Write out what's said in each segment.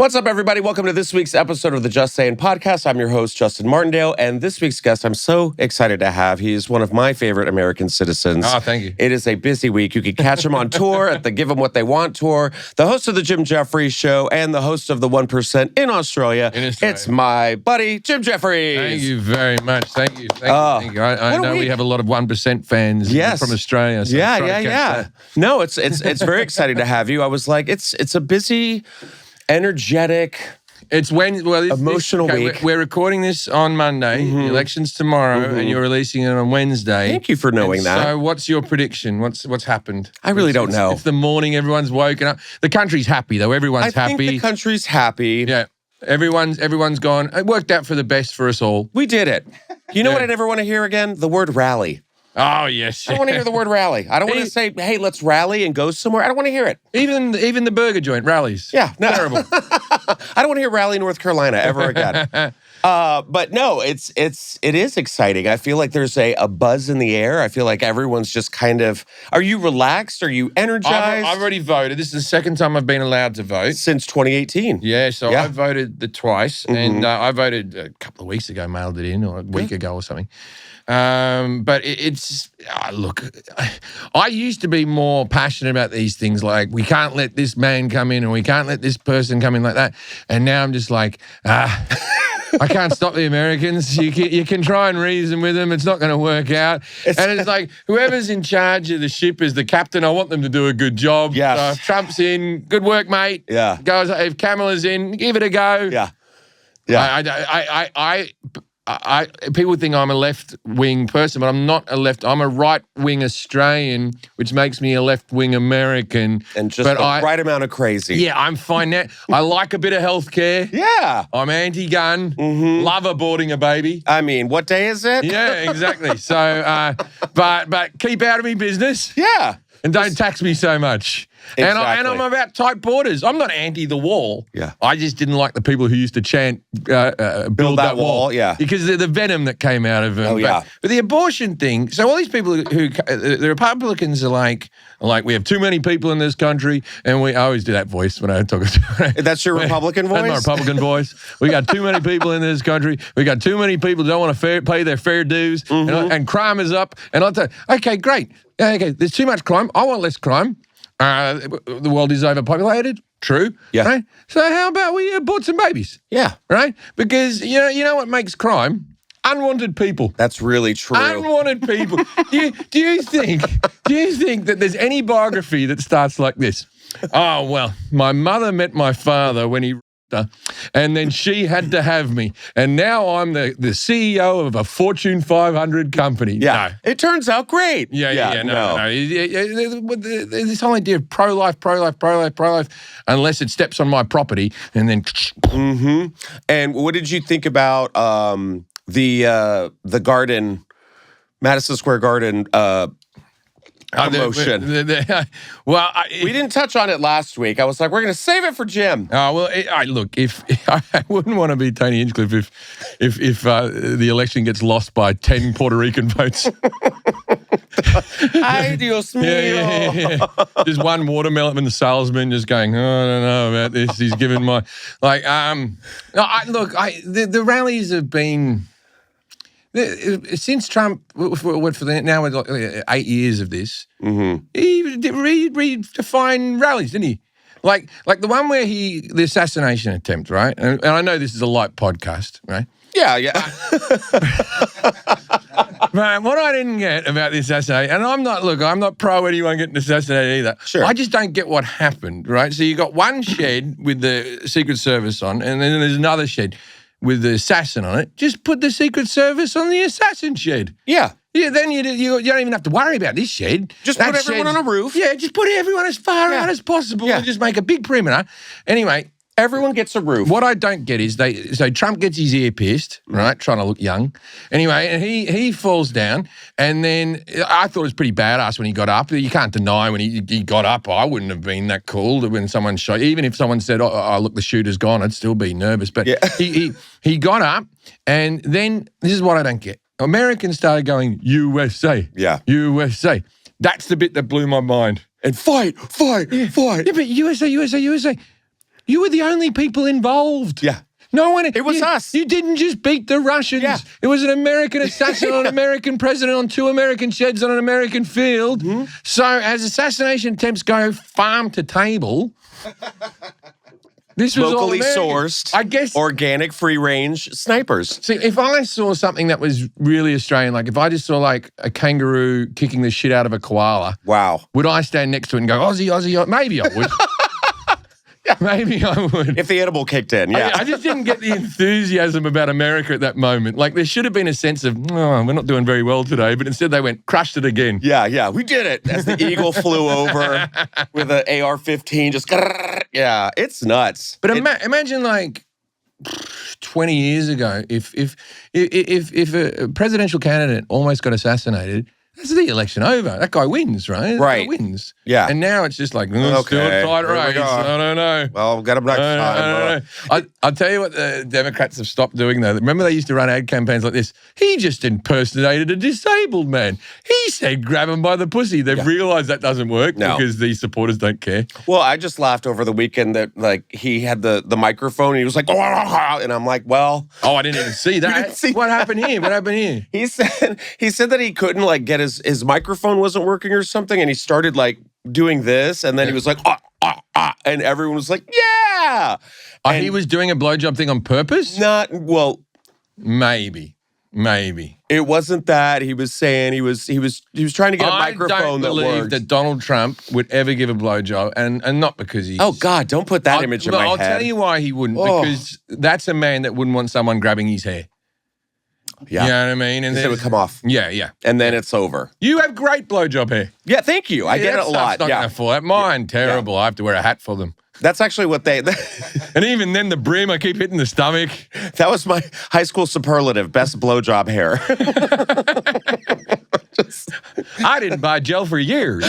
What's up, everybody? Welcome to this week's episode of the Just Saying podcast. I'm your host, Justin Martindale, and this week's guest I'm so excited to have. He is one of my favorite American citizens. Oh, thank you. It is a busy week. You can catch him on tour at the Give 'Em What They Want tour, the host of the Jim Jeffries show, and the host of the 1% in Australia. It's my buddy, Jim Jeffries. Thank you very much. Thank you. Thank you. I know we have a lot of 1% fans from Australia. So yeah. No, it's very exciting to have you. I was like, it's a busy, energetic, emotional week. We're recording this on Monday. The election's tomorrow, and you're releasing it on Wednesday. Thank you for knowing that. So, what's your prediction? What's happened? I really don't know. It's the morning. Everyone's woken up. The country's happy, though. Everyone's happy. I think the country's happy. Yeah. Everyone's gone. It worked out for the best for us all. We did it. You know what I never want to hear again? The word rally. Oh, yes. I don't want to hear the word rally. I don't want to say, hey, let's rally and go somewhere. I don't want to hear it. Even the burger joint rallies. Yeah. No. Terrible. I don't want to hear Rally, North Carolina ever again. But no, it is exciting. I feel like there's a buzz in the air. I feel like everyone's just kind of, are you relaxed? Are you energized? I've already voted. This is the second time I've been allowed to vote. Since 2018. Yeah, I voted twice. And I voted a couple of weeks ago, mailed it in, or a week ago or something. But look, I used to be more passionate about these things, like we can't let this man come in and we can't let this person come in like that. And now I'm just like, I can't stop the Americans. You can try and reason with them. It's not going to work out. And it's like, whoever's in charge of the ship is the captain. I want them to do a good job. Yes. So if Trump's in, good work, mate. Yeah. Goes, if Kamala's in, give it a go. Yeah. People think I'm a left-wing person, but I'm not I'm a right-wing Australian, which makes me a left-wing American. And just the right amount of crazy. Yeah, I'm fine now. I like a bit of healthcare. Yeah. I'm anti-gun. Love aborting a baby. I mean, what day is it? Yeah, exactly. So, but keep out of me business. Yeah. And don't tax me so much. Exactly. And I'm about tight borders. I'm not anti the wall. Yeah. I just didn't like the people who used to chant, build that wall. Yeah. Because of the venom that came out of them. Oh, yeah. But the abortion thing, so all these people who, the Republicans are like, we have too many people in this country, and I always do that voice when I talk. That's your Republican voice? That's my Republican voice. We got too many people in this country. We got too many people who don't want to pay their fair dues, and crime is up. And I'll tell you, okay, great. Okay, there's too much crime. I want less crime. The world is overpopulated. True. Yeah. Right? So how about we abort some babies? Yeah. Right? Because you know what makes crime? Unwanted people. That's really true. Unwanted people. do you think that there's any biography that starts like this? Oh, well, my mother met my father when he and then she had to have me. And now I'm the CEO of a Fortune 500 company. Yeah. No. It turns out great. Yeah. No. This whole idea of pro-life, unless it steps on my property, and then... And what did you think about the garden, Madison Square Garden promotion? We didn't touch on it last week. I was like, we're going to save it for Jim. Oh, well, look, if I wouldn't want to be Tony Hinchcliffe if the election gets lost by 10 Puerto Rican votes. Ay, Dios mío. Yeah. Just one watermelon and the salesman just going, oh, I don't know about this. He's given my... the rallies have been... Since Trump went for now we're 8 years of this, he redefined rallies, didn't he? Like the one where the assassination attempt, right? And I know this is a light podcast, right? Yeah. Man, what I didn't get about the assassination, and I'm not pro anyone getting assassinated either. Sure. I just don't get what happened, right? So you got one shed with the Secret Service on, and then there's another shed with the assassin on it. Just put the Secret Service on the assassin shed. Yeah. Yeah, then you don't even have to worry about this shed. Just put everyone on a roof. Yeah, just put everyone as far out as possible and just make a big perimeter. Anyway, everyone gets a roof. What I don't get is so Trump gets his ear pierced, right, trying to look young. Anyway, and he falls down, and then I thought it was pretty badass when he got up. You can't deny when he got up, I wouldn't have been that cool when someone shot. Even if someone said, oh look, the shooter's gone, I'd still be nervous. But he got up, and then this is what I don't get. Americans started going, USA. Yeah. USA. That's the bit that blew my mind. And fight. Yeah, but USA. You were the only people involved. Yeah. No one. It was us. You didn't just beat the Russians. Yeah. It was an American assassin on an American president on 2 American sheds on an American field. So as assassination attempts go farm to table, this was locally all sourced, I guess, organic, free-range snipers. See, if I saw something that was really Australian, like if I just saw like a kangaroo kicking the shit out of a koala, Wow. would I stand next to it and go, Aussie, Aussie, Aussie? Maybe I would. Maybe I would. If the edible kicked in, yeah. I just didn't get the enthusiasm about America at that moment. Like there should have been a sense of, oh, we're not doing very well today, but instead they went, crushed it again. Yeah, we did it. As the eagle flew over with an AR-15, just, yeah, it's nuts. But imagine like 20 years ago, if a presidential candidate almost got assassinated, that's the election over. That guy wins, right? Right. That guy wins. Yeah. And now it's just like, Okay, still a tight here we race. go. I don't know. Well, we'll get him next time. I'll tell you what the Democrats have stopped doing, though. Remember they used to run ad campaigns like this? He just impersonated a disabled man. He said, grab him by the pussy. They've realized that doesn't work because these supporters don't care. Well, I just laughed over the weekend that, like, he had the microphone and he was like, and I'm like, well. Oh, I didn't even see that. didn't see What happened here? What happened here? He said that he couldn't, like, get his microphone wasn't working or something, and he started, like, doing this, and then he was like, and everyone was like, yeah. He was doing a blowjob thing on purpose? Well, maybe. it wasn't that. He was saying he was trying to get a microphone that worked. I don't believe that Donald Trump would ever give a blowjob, and not because he's... Oh, God, don't put that image in my head. I'll tell you why he wouldn't, because that's a man that wouldn't want someone grabbing his hair. Yeah. You know what I mean? And it would come off. Yeah. And then it's over. You have great blowjob hair. Yeah, thank you. I get it a lot. Not gonna fall out. Mine, terrible. I have to wear a hat for them. That's actually what they... And even then, the brim, I keep hitting the stomach. That was my high school superlative, best blowjob hair. I didn't buy gel for years.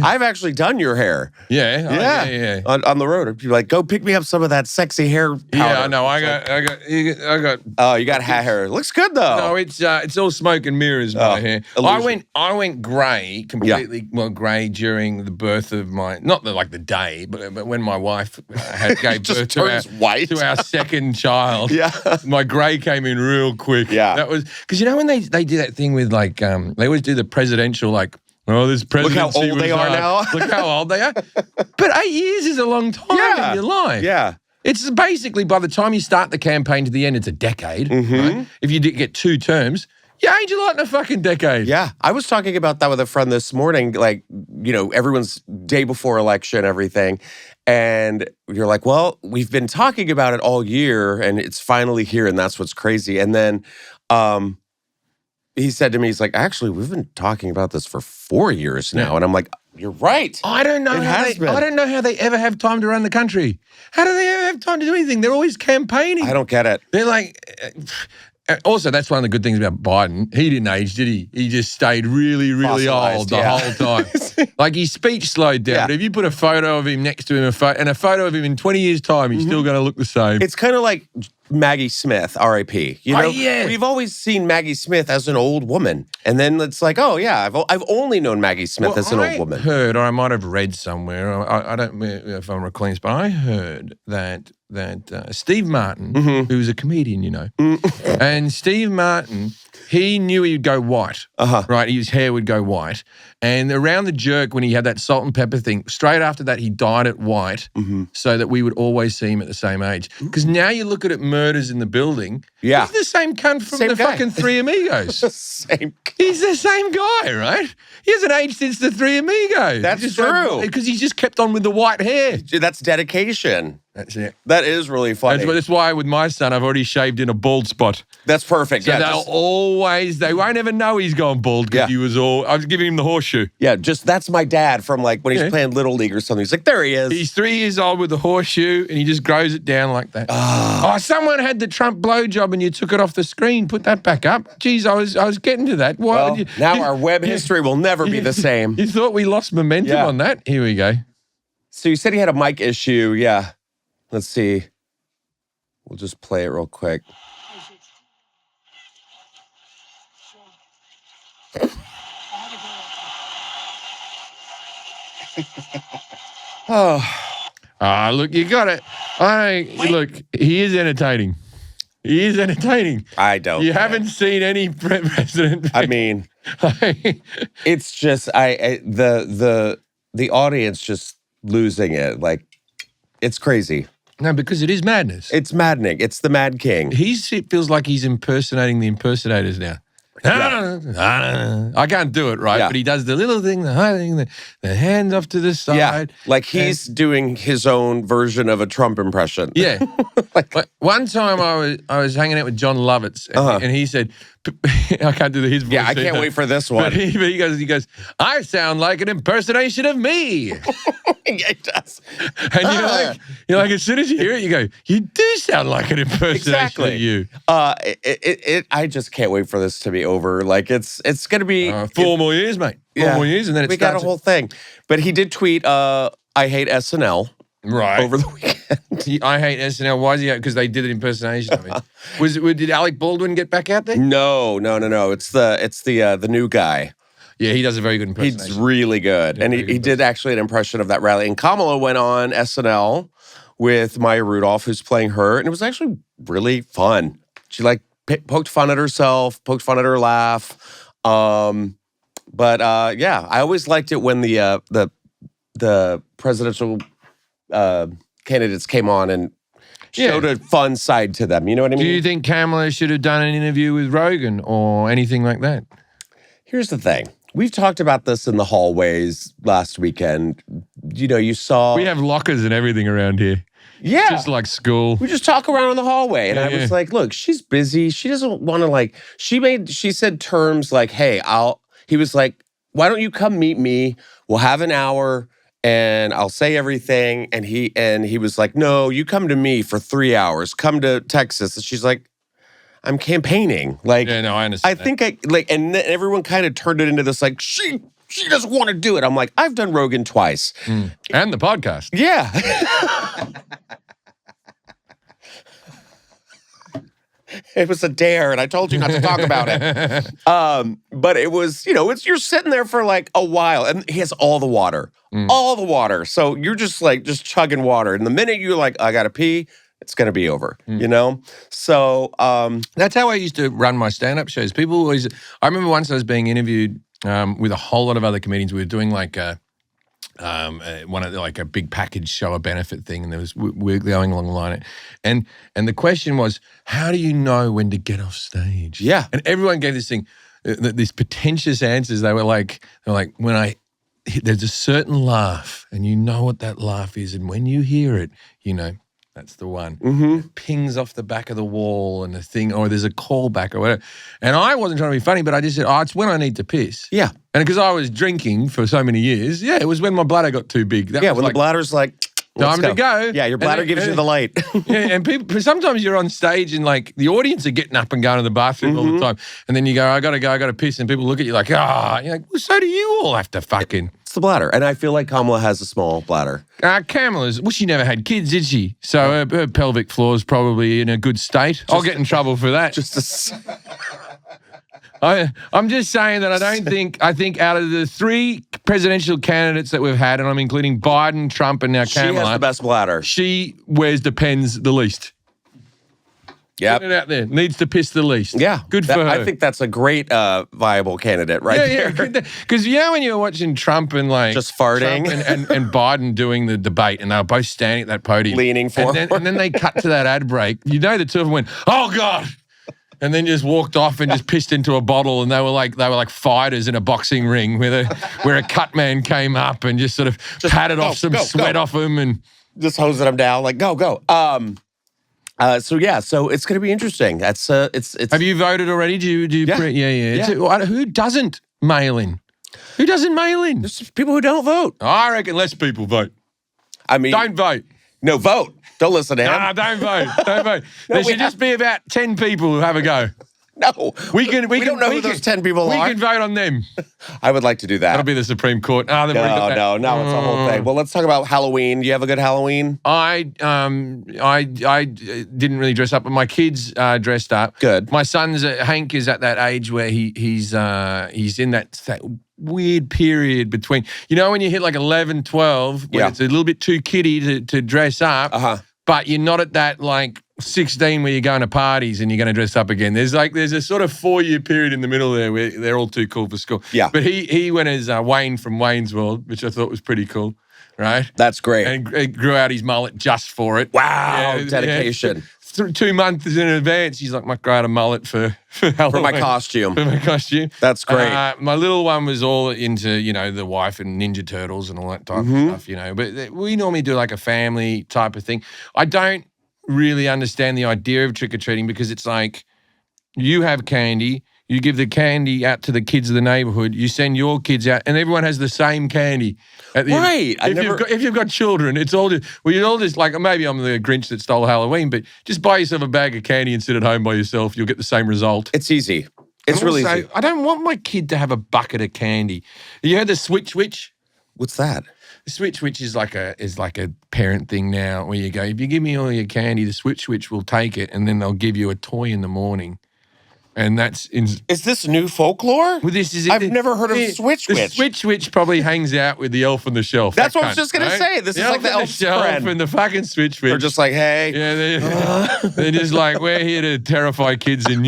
I've actually done your hair. Yeah. On the road. People like, go pick me up some of that sexy hair powder. Yeah, I know. I got. Oh, you got hat hair. Looks good though. No, it's all smoke and mirrors. My hair. Illusion. I went grey completely. Well, grey during the birth of my the day, but when my wife gave birth to our second child. Yeah, my grey came in real quick. Yeah, that was because when they do that thing with like they always do the presidential like. Oh, this presidency. Look how old they are now. Look how old they are. But 8 years is a long time in your life. Yeah. It's basically by the time you start the campaign to the end, it's a decade. Right? If you get 2 terms, you age a lot in a fucking decade. Yeah. I was talking about that with a friend this morning, like, everyone's day before election and everything. And you're like, well, we've been talking about it all year and it's finally here and that's what's crazy. And then he said to me, he's like, actually, we've been talking about this for 4 years now. And I'm like, you're right. I don't know I don't know how they ever have time to run the country. How do they ever have time to do anything? They're always campaigning. I don't get it. They're like... Also, that's one of the good things about Biden. He didn't age, did he? He just stayed really, really old the whole time. Like his speech slowed down. But if you put a photo of him next to him and a photo of him in 20 years' time, he's still going to look the same. It's kind of like Maggie Smith, R.I.P. Yeah. We've always seen Maggie Smith as an old woman. And then it's like, oh, yeah, I've only known Maggie Smith as an old woman. I heard, or I might have read somewhere, I don't know if I'm recalling this, but I heard that Steve Martin, who's a comedian, and Steve Martin, he knew he'd go white, right? His hair would go white. And around the jerk, when he had that salt and pepper thing, straight after that, he dyed it white so that we would always see him at the same age. Because now you look at Murders in the Building, he's the same cunt from fucking Three Amigos. He's the same guy, right? He hasn't aged since the Three Amigos. That's true. Because he's just kept on with the white hair. That's dedication. That's it. That is really funny. That's why with my son, I've already shaved in a bald spot. That's perfect. So they won't ever know he's gone bald because I was giving him the horseshoe. Yeah, that's my dad from like when he's playing Little League or something. He's like, there he is. He's 3 years old with the horseshoe and he just grows it down like that. Oh, someone had the Trump blowjob and you took it off the screen. Put that back up. Jeez, I was getting to that. Now our web history will never be the same. You thought we lost momentum on that? Here we go. So you said he had a mic issue. Yeah. Let's see. We'll just play it real quick. Look, you got it. Look, he is entertaining. He is entertaining. I don't. You haven't seen any president. I mean, it's just the audience just losing it. Like, it's crazy. No, because it is madness. It's maddening. It's the Mad King. It feels like he's impersonating the impersonators now. I can't do it, right? Yeah. But he does the little thing, the high thing, the hands off to the side. Yeah, like he's doing his own version of a Trump impression. Yeah. Like one time I was hanging out with John Lovitz, and he said, I can't do his voice. Yeah, I can't wait for this one. But he goes, I sound like an impersonation of me. Yeah, he does. And you're like, as soon as you hear it, you go, you do sound like an impersonation of you. I just can't wait for this to be over. Like, it's going to be 4 more years, mate. 4 more years, and then we got a whole thing. But he did tweet, I hate SNL. Right. Over the weekend. I hate SNL. Why is he out? Because they did an impersonation of me. Did Alec Baldwin get back out there? No. It's the new guy. Yeah, he does a very good impersonation. He's really good. Yeah, and he did actually an impression of that rally. And Kamala went on SNL with Maya Rudolph, who's playing her. And it was actually really fun. She poked fun at herself, poked fun at her laugh. But I always liked it when the presidential candidates came on and showed a fun side to them. You know what I mean? Do you think Kamala should have done an interview with Rogan or anything like that? Here's the thing. We've talked about this in the hallways last weekend. You know, you saw... We have lockers and everything around here. Yeah. It's just like school. We just talk around in the hallway. And I was like, look, she's busy. She doesn't want to she said terms like, hey, he was like, why don't you come meet me? We'll have an hour and I'll say everything. And he was like, no, you come to me for 3 hours. Come to Texas. And she's like, I'm campaigning. Like, yeah, no, I understand. I think and then everyone kind of turned it into this like, she doesn't want to do it. I'm like, I've done Rogan twice. And the podcast. Yeah. It was a dare, and I told you not to talk about it. But it was, you're sitting there for like a while, and he has all the water. So you're just chugging water. And the minute you're like, I gotta pee, it's gonna be over, So that's how I used to run my stand-up shows. People always, I remember once I was being interviewed with a whole lot of other comedians. We were doing like a big package show, a benefit thing, and we're going along the line. And the question was, how do you know when to get off stage? Yeah. And everyone gave this thing, these pretentious answers. They were like, there's a certain laugh, and you know what that laugh is, and when you hear it, that's the one. It pings off the back of the wall and the thing, or there's a callback or whatever. And I wasn't trying to be funny, but I just said, it's when I need to piss. Yeah. And because I was drinking for so many years, it was when my bladder got too big. When the bladder's like, time to go. Yeah, your bladder gives you the light. And people, sometimes you're on stage and like the audience are getting up and going to the bathroom all the time. And then you go, I got to piss. And people look at you like, You're like, well, so do you all have to fucking. It's the bladder. And I feel like Kamala has a small bladder. Kamala's, she never had kids, did she? So her pelvic floor is probably in a good state. I'll get in trouble for that. I'm just saying that I think out of the 3 presidential candidates that we've had, and I'm including Biden, Trump, and now Kamala. She has the best bladder. She wears Depends the least. Yeah. Put it out there. Needs to piss the least. Yeah. Good for her. I think that's a great viable candidate there. Because when you were watching Trump and just farting. Trump and Biden doing the debate and they were both standing at that podium. Leaning forward. And then they cut to that ad break. The two of them went, oh, God. And then just walked off and just pissed into a bottle, and they were like fighters in a boxing ring where a cut man came up and just sort of patted off some sweat off him and just hosing him down like go. So it's going to be interesting. That's it's. Have you voted already? Do you? Yeah. Who doesn't mail in? Who doesn't mail in? There's people who don't vote. I reckon less people vote. I mean, don't vote. No, vote. Don't listen to him. Don't vote. Don't vote. There should just be about 10 people who have a go. No. We don't know who those 10 people are. We can vote on them. I would like to do that. That'll be the Supreme Court. No, it's a whole thing. Well, let's talk about Halloween. Do you have a good Halloween? I didn't really dress up, but my kids dressed up. Good. My son's Hank is at that age where he's in that weird period between, when you hit like 11, 12, when it's a little bit too kiddie to dress up, but you're not at that like 16 where you're going to parties and you're going to dress up again. There's a sort of 4-year period in the middle there where they're all too cool for school. Yeah. But he went as Wayne from Wayne's World, which I thought was pretty cool, right? That's great. And he grew out his mullet just for it. Wow, dedication. Yeah. 2 months in advance, he's like, might grow out a mullet for Halloween. For my costume. For my costume. That's great. My little one was all into, the wife and Ninja Turtles and all that type of stuff, But we normally do like a family type of thing. I don't really understand the idea of trick-or-treating because it's like you have candy, you give the candy out to the kids of the neighborhood, you send your kids out, and everyone has the same candy. At the end. If you've got children, it's all just, you're all just like, maybe I'm the Grinch that stole Halloween, but just buy yourself a bag of candy and sit at home by yourself. You'll get the same result. It's easy. It's really easy. I don't want my kid to have a bucket of candy. You heard the Switch Witch? What's that? The Switch Witch is like a parent thing now where you go, if you give me all your candy, the Switch Witch will take it and then they'll give you a toy in the morning. And that's is this new folklore? Well, this is I've never heard of Switch Witch. The Switch Witch probably hangs out with the elf on the shelf. That's what I was just gonna say. This is like the elf's friend. And the fucking Switch Witch. They're just like, hey. Yeah, they're just like, we're here to terrify kids in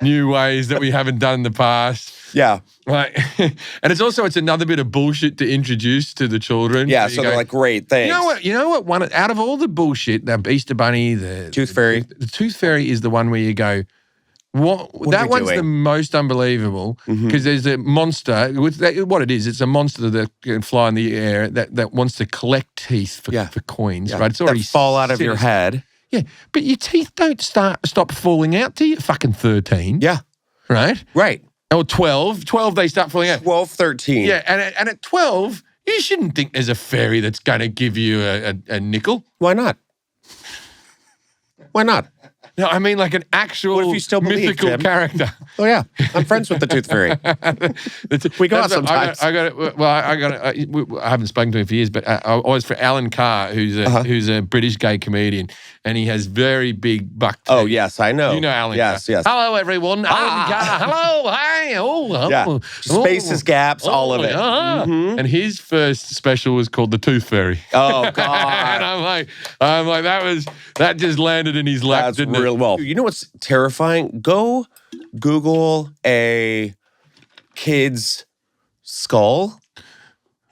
new ways that we haven't done in the past. Yeah. Like, and it's another bit of bullshit to introduce to the children. Yeah, so they're like, great, thanks. You know what? One out of all the bullshit, the Easter Bunny, the Tooth Fairy. The Tooth Fairy is the one where you go, what that one's doing? The most unbelievable because there's a monster. What it is, it's a monster that can fly in the air that wants to collect teeth for coins. Yeah. Right? It's already that fall out of your head. Yeah, but your teeth don't stop falling out till you're fucking 13. Yeah, right. Or 12. 12 they start falling out. 12, 13. Yeah, and at 12 you shouldn't think there's a fairy that's going to give you a nickel. Why not? Why not? No, I mean like an actual mythical character. Oh, yeah. I'm friends with the Tooth Fairy. We go out sometimes. I haven't spoken to him for years, but I was for Alan Carr, who's a British gay comedian, and he has very big buck teeth. Oh, yes, I know. You know Alan Carr. Yes. Hello, everyone. Alan Carr. Hello, hi. Oh, yeah. Spaces, gaps, all of it. And his first special was called The Tooth Fairy. Oh, God. And I'm like, that just landed in his lap, That's didn't it? Well, you know what's terrifying? Go Google a kid's skull.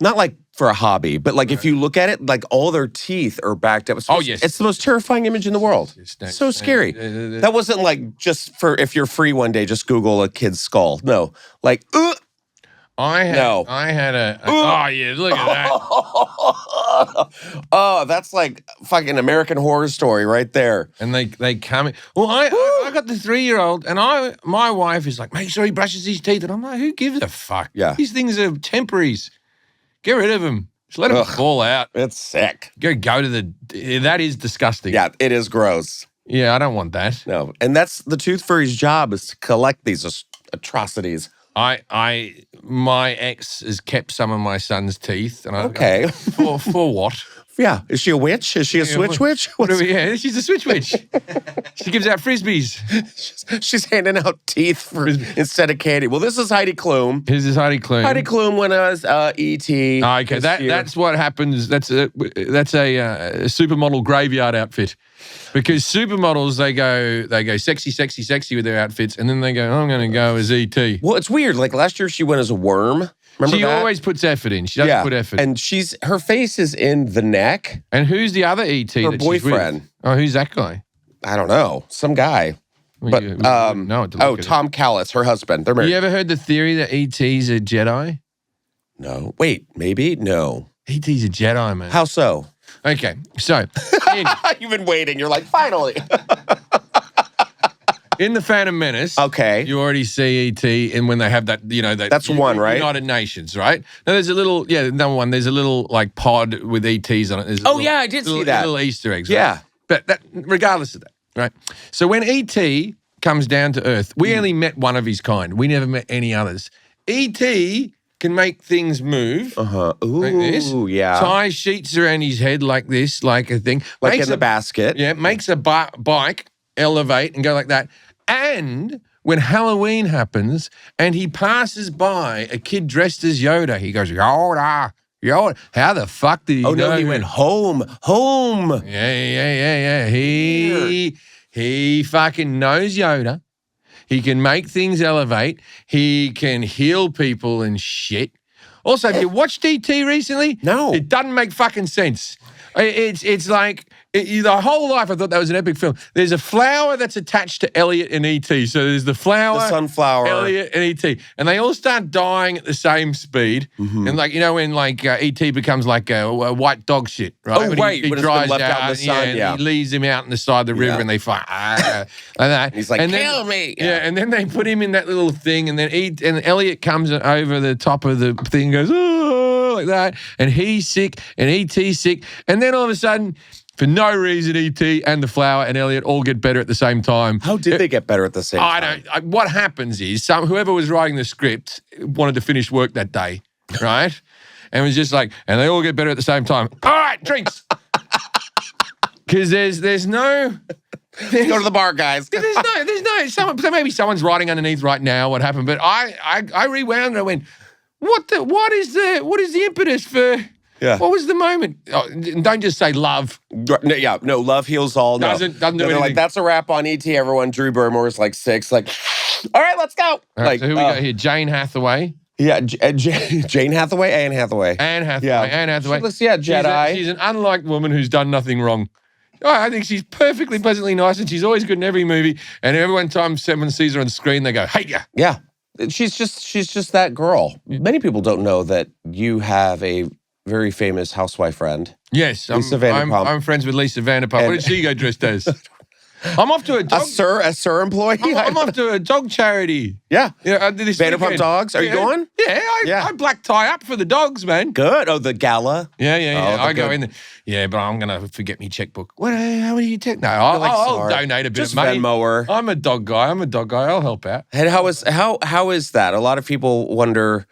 Not like for a hobby, but like if you look at it, like all their teeth are backed up. Yes. It's the most terrifying image in the world. It's so scary. That wasn't like just for if you're free one day, just Google a kid's skull. No, like, I had a oh yeah, look at that. Oh, that's like fucking American Horror Story right there. And they come in. Well, I got the 3-year-old, and my wife is like, make sure he brushes his teeth, and I'm like, who gives a fuck? Yeah, these things are temporaries. Get rid of them. Just let them fall out. It's sick. Go to that is disgusting. Yeah, it is gross. Yeah, I don't want that. No, and that's the Tooth Fairy's job is to collect these atrocities. My ex has kept some of my son's teeth. And okay. For what? Yeah. Is she a witch? Is she a switch witch? Yeah, she's a switch witch. She gives out Frisbees. She's handing out teeth instead of candy. Well, this is Heidi Klum. This is Heidi Klum. Heidi Klum when I was E.T. Okay, that's what happens. That's a supermodel graveyard outfit. Because supermodels, they go sexy, sexy, sexy with their outfits, and then they go, I'm going to go as E.T. Well, it's weird. Like last year she went as a worm. Remember she that? always puts effort in. She doesn't put effort. And her face is in the neck. And who's the other E.T. Her that boyfriend. She's with? Oh, who's that guy? I don't know. Some guy. But Tom Callis, her husband. They're married. You ever heard the theory that E.T.'s a Jedi? No. Wait, maybe? No. E.T.'s a Jedi, man. How so? Okay, so you've been waiting. You're like, finally. In the Phantom Menace, okay, you already see E.T. and when they have that, that's one, right? United Nations, right? Now there's a little, number one, there's a little like pod with E.T.s on it. I did see that. Little Easter eggs, right? Yeah. But regardless of that, right? So when E.T. comes down to Earth, we only met one of his kind. We never met any others. E.T. can make things move. Ooh, like this. Yeah. Tie sheets around his head like this, like a thing. Like in the basket. Yeah, makes a bike elevate and go like that. And when Halloween happens and he passes by a kid dressed as Yoda. He goes, Yoda. Yoda. How the fuck did he know? Oh, no, he went home. Yeah. He fucking knows Yoda. He can make things elevate. He can heal people and shit. Also, have you watched E.T. recently? No. It doesn't make fucking sense. It's like the whole life I thought that was an epic film. There's a flower that's attached to Elliot and E.T. So there's the flower, the sunflower, Elliot and E.T. And they all start dying at the same speed. Mm-hmm. And like, you know, when like E.T. becomes like a white dog shit, right? Oh, when right. He when dries it's been left out in the sun, and he leaves him out in the side of the river and they fight. Like that. He's like, kill me. Yeah, and then they put him in that little thing and then and Elliot comes over the top of the thing and goes, oh, like that. And he's sick and E.T.'s sick. And then all of a sudden, for no reason, E.T. and the flower and Elliot all get better at the same time. How did they get better at the same time? I don't. What happens is whoever was writing the script wanted to finish work that day, right? And was just like, and they all get better at the same time. All right, drinks. Because there's no. Go to the bar, guys. There's no. So maybe someone's writing underneath right now what happened, but I rewound and I went, what is the impetus for? Yeah. What was the moment? Oh, don't just say love. No, love heals all. No. Doesn't do anything. They're like, that's a wrap on E.T. Everyone. Drew Barrymore's like 6. Like, all right, let's go. All right, like, so who we got here? Jane Hathaway. Yeah, Jane Hathaway, Anne Hathaway. Anne Hathaway. Yeah. Anne Hathaway. She looks, Jedi. She's an unliked woman who's done nothing wrong. Oh, I think she's perfectly, pleasantly nice, and she's always good in every movie. And every time someone sees her on the screen, they go, hate ya. Yeah. She's just that girl. Many people don't know that you have a very famous housewife friend. Yes, Lisa Vanderpump. I'm friends with Lisa Vanderpump. What did she go dressed as? I'm off to a dog. A sir employee? I'm off to a dog charity. Yeah. This Vanderpump weekend. Dogs? Are you going? Yeah, I black tie up for the dogs, man. Good. Oh, the gala? Yeah. Oh, I go in there. Yeah, but I'm going to forget my checkbook. How many you take? No, I'll donate a bit Just of money. Venmo her. I'm a dog guy. I'll help out. And how is that? A lot of people wonder.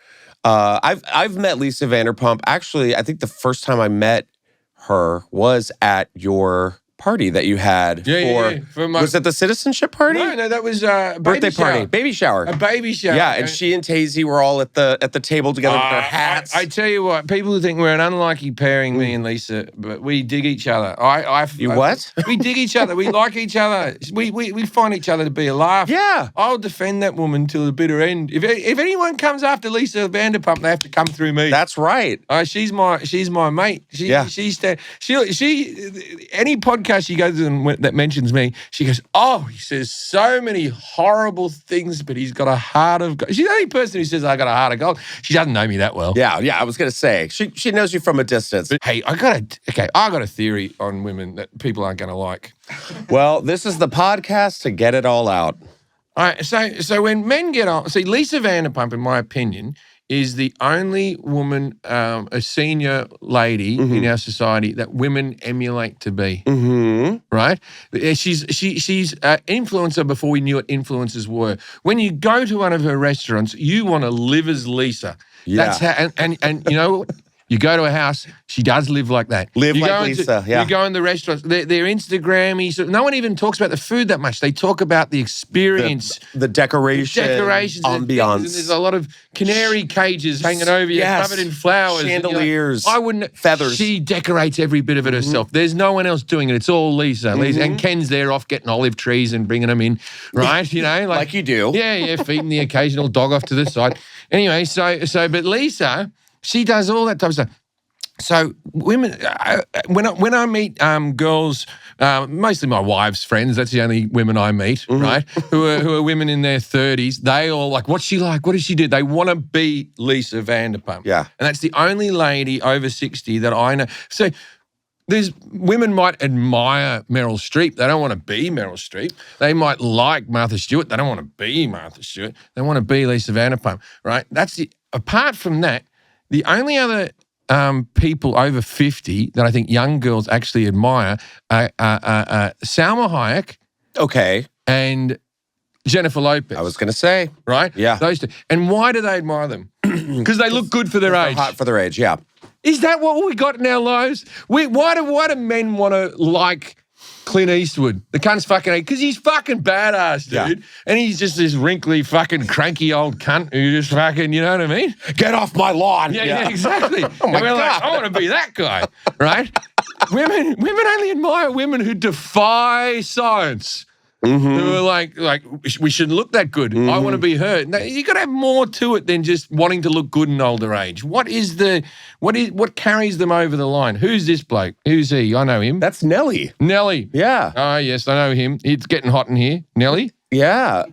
I've met Lisa Vanderpump. Actually, I think the first time I met her was at your party that you had was it the citizenship party? No, that was birthday party, baby shower. A baby shower. Yeah, and she and Tazy were all at the table together with their hats. I tell you what, people think we're an unlikely pairing, me and Lisa, but we dig each other. What? We dig each other. We like each other. We find each other to be a laugh. Yeah. I'll defend that woman till the bitter end. If anyone comes after Lisa Vanderpump, they have to come through me. That's right. She's my mate. She any podcast she goes in that mentions me, she goes, he says so many horrible things, but he's got a heart of gold. She's the only person who says I got a heart of gold. She doesn't know me that well. Yeah, I was gonna say she knows you from a distance. But hey, I got a theory on women that people aren't gonna like. Well, this is the podcast to get it all out. All right, so when men get on, see, Lisa Vanderpump, in my opinion, is the only woman, a senior lady in our society that women emulate to be. Mm-hmm. Right? She's an influencer before we knew what influencers were. When you go to one of her restaurants, you want to live as Lisa. Yeah. That's how, and you know. You go to a house, she does live like that. Lisa, yeah. You go in the restaurants, they're Instagrammy. No one even talks about the food that much. They talk about the experience. The decorations, ambiance. And there's a lot of canary cages hanging over you, covered in flowers. Chandeliers, feathers. She decorates every bit of it herself. There's no one else doing it. It's all Lisa. And Ken's there off getting olive trees and bringing them in, right? You know, like you do. Yeah, feeding the occasional dog off to the side. Anyway, but Lisa... She does all that type of stuff. So women, when I meet girls, mostly my wife's friends, that's the only women I meet, right? Who are women in their 30s. They all like, what's she like? What does she do? They want to be Lisa Vanderpump. Yeah. And that's the only lady over 60 that I know. So women might admire Meryl Streep. They don't want to be Meryl Streep. They might like Martha Stewart. They don't want to be Martha Stewart. They want to be Lisa Vanderpump, right? Apart from that, the only other people over 50 that I think young girls actually admire are Salma Hayek. Okay. And Jennifer Lopez. I was going to say. Right? Yeah. Those two. And why do they admire them? Because they look good for their age. Hot for their age, yeah. Is that what we got in our lives? Why do men want to like Clint Eastwood. The cunt's fucking, because he's fucking badass, dude. Yeah. And he's just this wrinkly, fucking cranky old cunt who just fucking, you know what I mean? Get off my lawn. Yeah, exactly. Oh my God. Like, I want to be that guy, right? Women only admire women who defy science. Who are like we shouldn't look that good. I want to be her. No, you got to have more to it than just wanting to look good in older age. What carries them over the line? Who's this bloke? Who's he? I know him. That's Nelly. Nelly. Yeah. Oh yes, I know him. It's getting hot in here. Nelly. Yeah.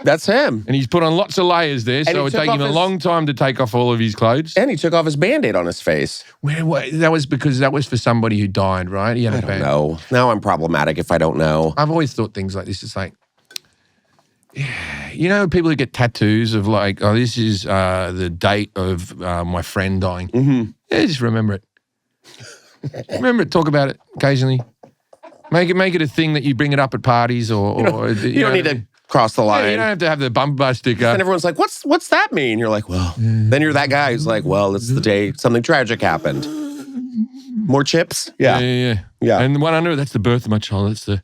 That's him. And he's put on lots of layers there, so it would take him a long time to take off all of his clothes. And he took off his Band-Aid on his face. That was because that was for somebody who died, right? He had I don't know. Now I'm problematic if I don't know. I've always thought things like this. It's like, you know, people who get tattoos of like, oh, this is the date of my friend dying. Yeah, just remember it. Remember it. Talk about it occasionally. Make it a thing that you bring it up at parties or you don't need to cross the line. Yeah, you don't have to have the bumper sticker. And everyone's like, what's that mean? You're like, well, then you're that guy who's like, well, it's the day something tragic happened. More chips? Yeah. And the one under it, that's the birth of my child. That's the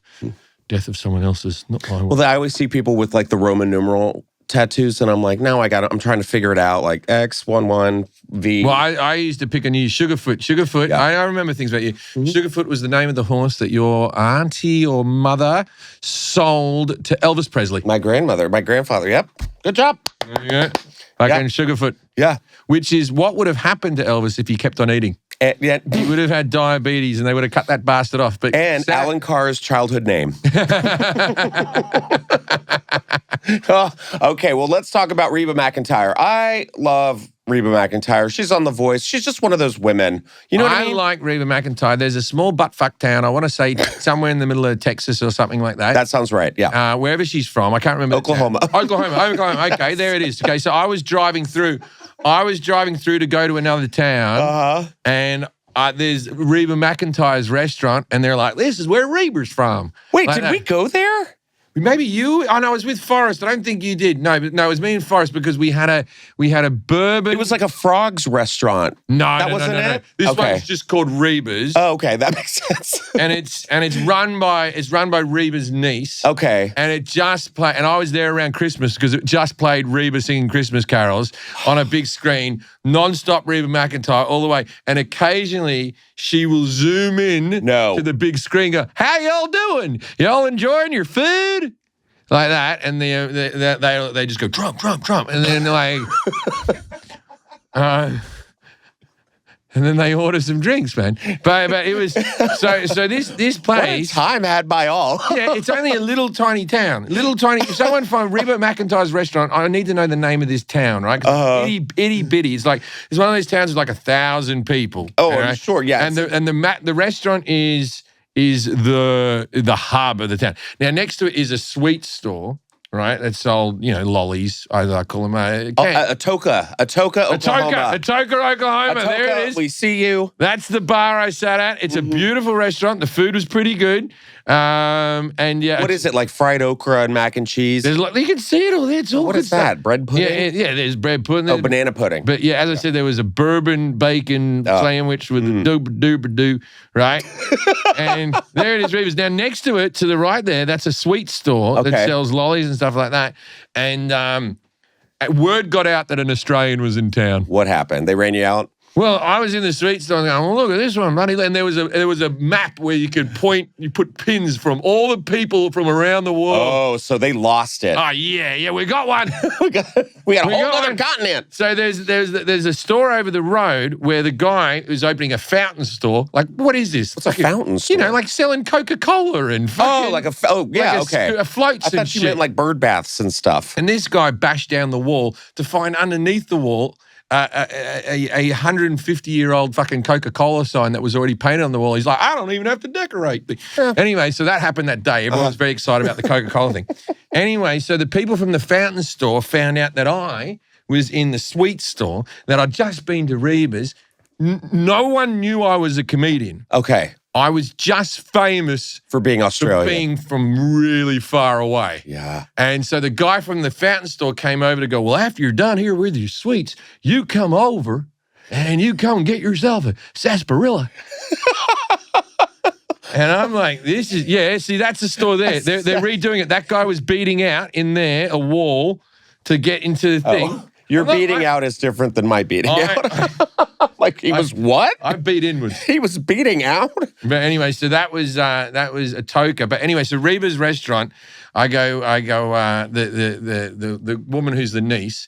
death of someone else's, not mine. Well, I always see people with like the Roman numeral tattoos, and I'm like, now I'm trying to figure it out, like X11V. Well, I used to pick a new Sugarfoot. Yeah. I remember things about you. Sugarfoot was the name of the horse that your auntie or mother sold to Elvis Presley. My grandfather, yep. Good job. Yeah. Fucking Sugarfoot. Yeah. Which is what would have happened to Elvis if he kept on eating. Yeah. He would have had diabetes and they would have cut that bastard off. But Alan Carr's childhood name. Oh, okay, well, let's talk about Reba McEntire. I love Reba McEntire. She's on The Voice. She's just one of those women. You know what I mean? I like Reba McEntire. There's a small buttfuck town, I want to say somewhere in the middle of Texas or something like that. That sounds right, yeah. Wherever she's from. I can't remember. Oklahoma. Oklahoma. Okay, there it is. Okay, so I was driving through to go to another town, and there's Reba McEntire's restaurant, and they're like, this is where Reba's from. Wait, like did we go there? Maybe you? Oh, no, I was with Forrest. I don't think you did. No, it was me and Forrest because we had a bourbon. It was like a Frog's restaurant. That wasn't it? This one's just called Reba's. Oh, okay, that makes sense. and it's run by Reba's niece. Okay. And it just played, and I was there around Christmas because it just played Reba singing Christmas carols on a big screen, non-stop Reba McEntire all the way. And occasionally she will zoom in to the big screen and go, how y'all doing? Y'all enjoying your food? Like that, and they just go Trump, and then like, and then they order some drinks, man. But it was so this place. What a time had by all. Yeah, it's only a little tiny town, If someone find Reba McEntire's restaurant, I need to know the name of this town, right? Itty bitty. It's one of those towns with like 1,000 people. Oh, I'm sure, yeah. And the restaurant is the hub of the town. Now, next to it is a sweet store, right? That sold, lollies. I call them Atoka, Oklahoma. Atoka, Oklahoma. Atoka, there it is. We see you. That's the bar I sat at. It's a beautiful restaurant. The food was pretty good. And yeah. What is it, like fried okra and mac and cheese? You can see it all there. It's all What is that? Bread pudding? Yeah, there's bread pudding. Oh, banana pudding. But yeah, as I said, there was a bourbon bacon sandwich with a doober-doo, right? And there it is, Reba's. Now, next to it, to the right there, that's a sweet store that sells lollies and stuff like that. And word got out that an Australian was in town. What happened? They ran you out? Well, I was in the street store going, well, look at this one, buddy. And there was a map where you could you put pins from all the people from around the world. Oh, so they lost it. Oh, yeah, we got one. we got a whole other continent. So there's a store over the road where the guy is opening a fountain store. Like, what is this? What's a fountain store? Like selling Coca-Cola and fucking... okay. Floats and shit. I thought you meant like bird baths and stuff. And this guy bashed down the wall to find underneath the wall a 150-year-old fucking Coca-Cola sign that was already painted on the wall. He's like, I don't even have to decorate. Anyway, so that happened that day. Everyone was very excited about the Coca-Cola thing. Anyway, so the people from the fountain store found out that I was in the sweet store, that I'd just been to Reba's. No one knew I was a comedian. Okay. I was just famous for being Australian, for being from really far away. Yeah. And so the guy from the fountain store came over to go, well, after you're done here with your sweets, you come over and you come get yourself a sarsaparilla. And I'm like, this is, see, that's the store there. They're redoing it. That guy was beating out in there a wall to get into the thing. Oh, your beating out is different than my beating out. Like he was what? I beat inwards. He was beating out? But anyway, so that was a toker. But anyway, so Reba's restaurant, I go. The woman who's the niece,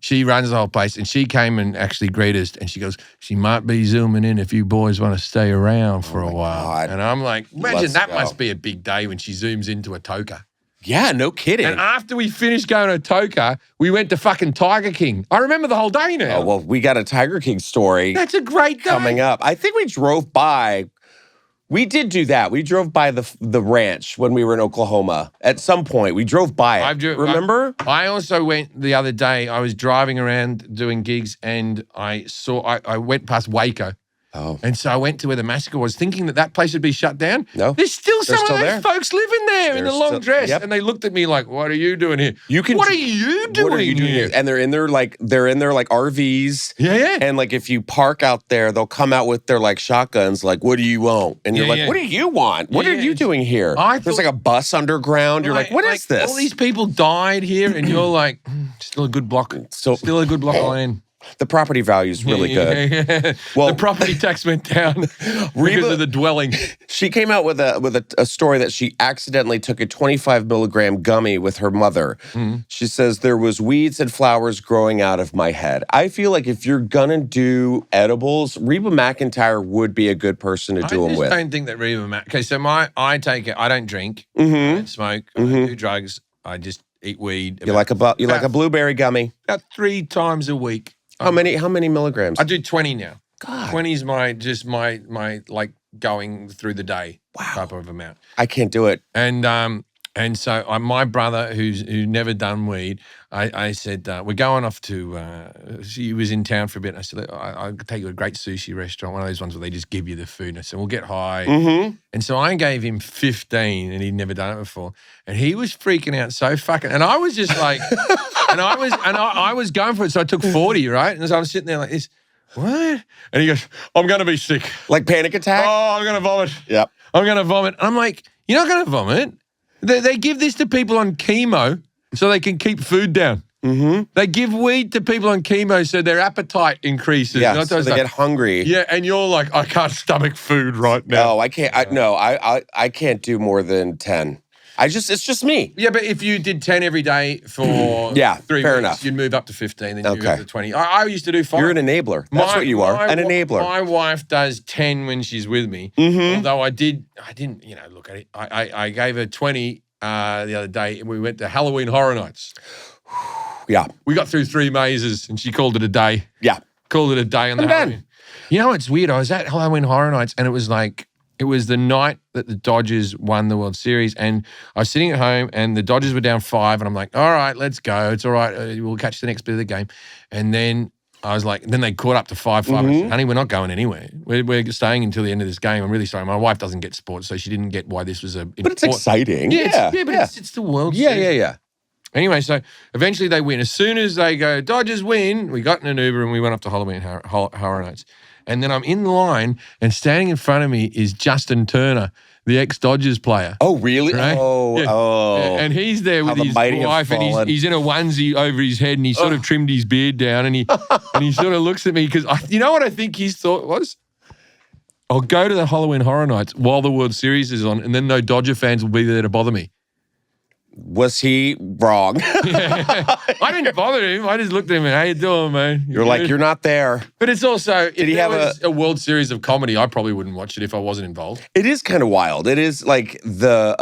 she runs the whole place, and she came and actually greeted us, and she goes, she might be zooming in if you boys want to stay around for a while. God. And I'm like, imagine that must be a big day when she zooms into a toker. Yeah, no kidding. And after we finished going to Toka, we went to fucking Tiger King. I remember the whole day now. Oh, well, we got a Tiger King story. That's a great day. Coming up. I think we drove by. We did do that. We drove by the ranch when we were in Oklahoma. At some point, we drove by it. Remember? I also went the other day. I was driving around doing gigs, and I went past Waco. Oh. And so I went to where the massacre was, thinking that place would be shut down. No. There's still some of those folks living there in the long dress. Yep. And they looked at me like, what are you doing here? What are you doing here? And they're in their RVs. Yeah. And like if you park out there, they'll come out with their like shotguns, like, what do you want? And you're like, what do you want? What are you doing here? There's like a bus underground. You're like, what is this? All these people died here, and you're like, still a good block. Still a good block of land. The property value is really good. Yeah. Well, the property tax went down because of the dwelling. She came out with a story that she accidentally took a 25 milligram gummy with her mother. Mm-hmm. She says, there was weeds and flowers growing out of my head. I feel like if you're going to do edibles, Reba McEntire would be a good person to do them with. I don't think that Reba McEntire... Okay, so I take it. I don't drink. I don't smoke. I don't do drugs. I just eat weed. You like a blueberry gummy? About 3 times a week. How many milligrams? I do 20 now. God. 20 is my like going through the day type of amount. I can't do it. And so my brother, who's never done weed, I said, we're going off to, he was in town for a bit. And I said, I'll take you to a great sushi restaurant, one of those ones where they just give you the food. And I said, we'll get high. Mm-hmm. And so I gave him 15, and he'd never done it before. And he was freaking out so fucking, and I was just like, I was going for it. So I took 40, right? And so I'm sitting there like this, what? And he goes, I'm going to be sick. Like panic attack? Oh, I'm going to vomit. Yep. I'm going to vomit. And I'm like, you're not going to vomit. They give this to people on chemo so they can keep food down. Mm-hmm. They give weed to people on chemo so their appetite increases. Yeah, so they get hungry. Yeah, and you're like, I can't stomach food right now. No, I can't. I can't do more than 10. It's just me. Yeah, but if you did 10 every day for 3 fair weeks, enough. You'd move up to 15, then you'd move up to 20. I used to do 5. You're an enabler. That's what you are, an enabler. My wife does 10 when she's with me. Mm-hmm. Although I didn't, look at it. I gave her 20 the other day, and we went to Halloween Horror Nights. Yeah. We got through 3 mazes, and she called it a day. Yeah. Called it a day on the Halloween. You know what's weird? I was at Halloween Horror Nights, and it was the night that the Dodgers won the World Series, and I was sitting at home, and the Dodgers were down 5, and I'm like, all right, let's go. It's all right. We'll catch the next bit of the game. And then I was like, then they caught up to 5-5. Mm-hmm. I said, honey, we're not going anywhere. We're staying until the end of this game. I'm really sorry. My wife doesn't get sports, so she didn't get why this was But it's exciting. Yeah, it's the World Series. Yeah. Anyway, so eventually they win. As soon as they go, Dodgers win, we got in an Uber and we went up to Halloween Horror Nights. And then I'm in line, and standing in front of me is Justin Turner, the ex-Dodgers player. Oh, really? Right? Oh. And he's there with his wife, and he's in a onesie over his head, and he sort of trimmed his beard down, and he sort of looks at me because you know what I think his thought was? I'll go to the Halloween Horror Nights while the World Series is on, and then no Dodger fans will be there to bother me. Was he wrong? I didn't bother him. I just looked at him and, how you doing, man? You're like, you're not there. But it's also, if there was a World Series of comedy, I probably wouldn't watch it if I wasn't involved. It is kind of wild. It is like the,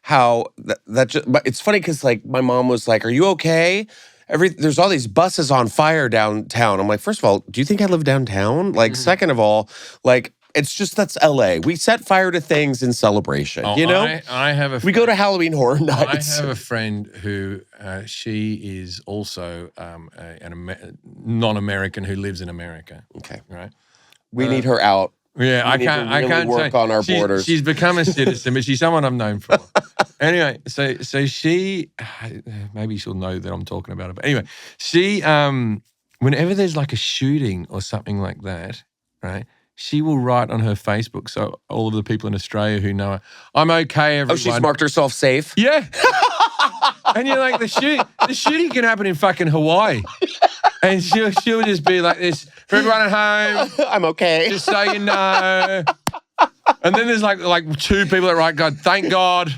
but it's funny because like my mom was like, are you okay? There's all these buses on fire downtown. I'm like, first of all, do you think I live downtown? Like, second of all, like, it's just that's LA. We set fire to things in celebration, you know? I have a friend, we go to Halloween Horror Nights. I have a friend who she is also a non-American who lives in America. Okay. Right? We need her out. Yeah, I can't work on our borders. She's become a citizen, but she's someone I'm known for. Anyway, so she, maybe she'll know that I'm talking about her. But anyway, she, whenever there's like a shooting or something like that, right? she will write on her Facebook, so all of the people in Australia who know her, I'm okay, everyone. Oh, she's marked herself safe? Yeah. And you're like, the shooting can happen in fucking Hawaii. And she'll just be like this, for everyone at home. I'm okay. Just so you know. And then there's like two people that write, God, thank God.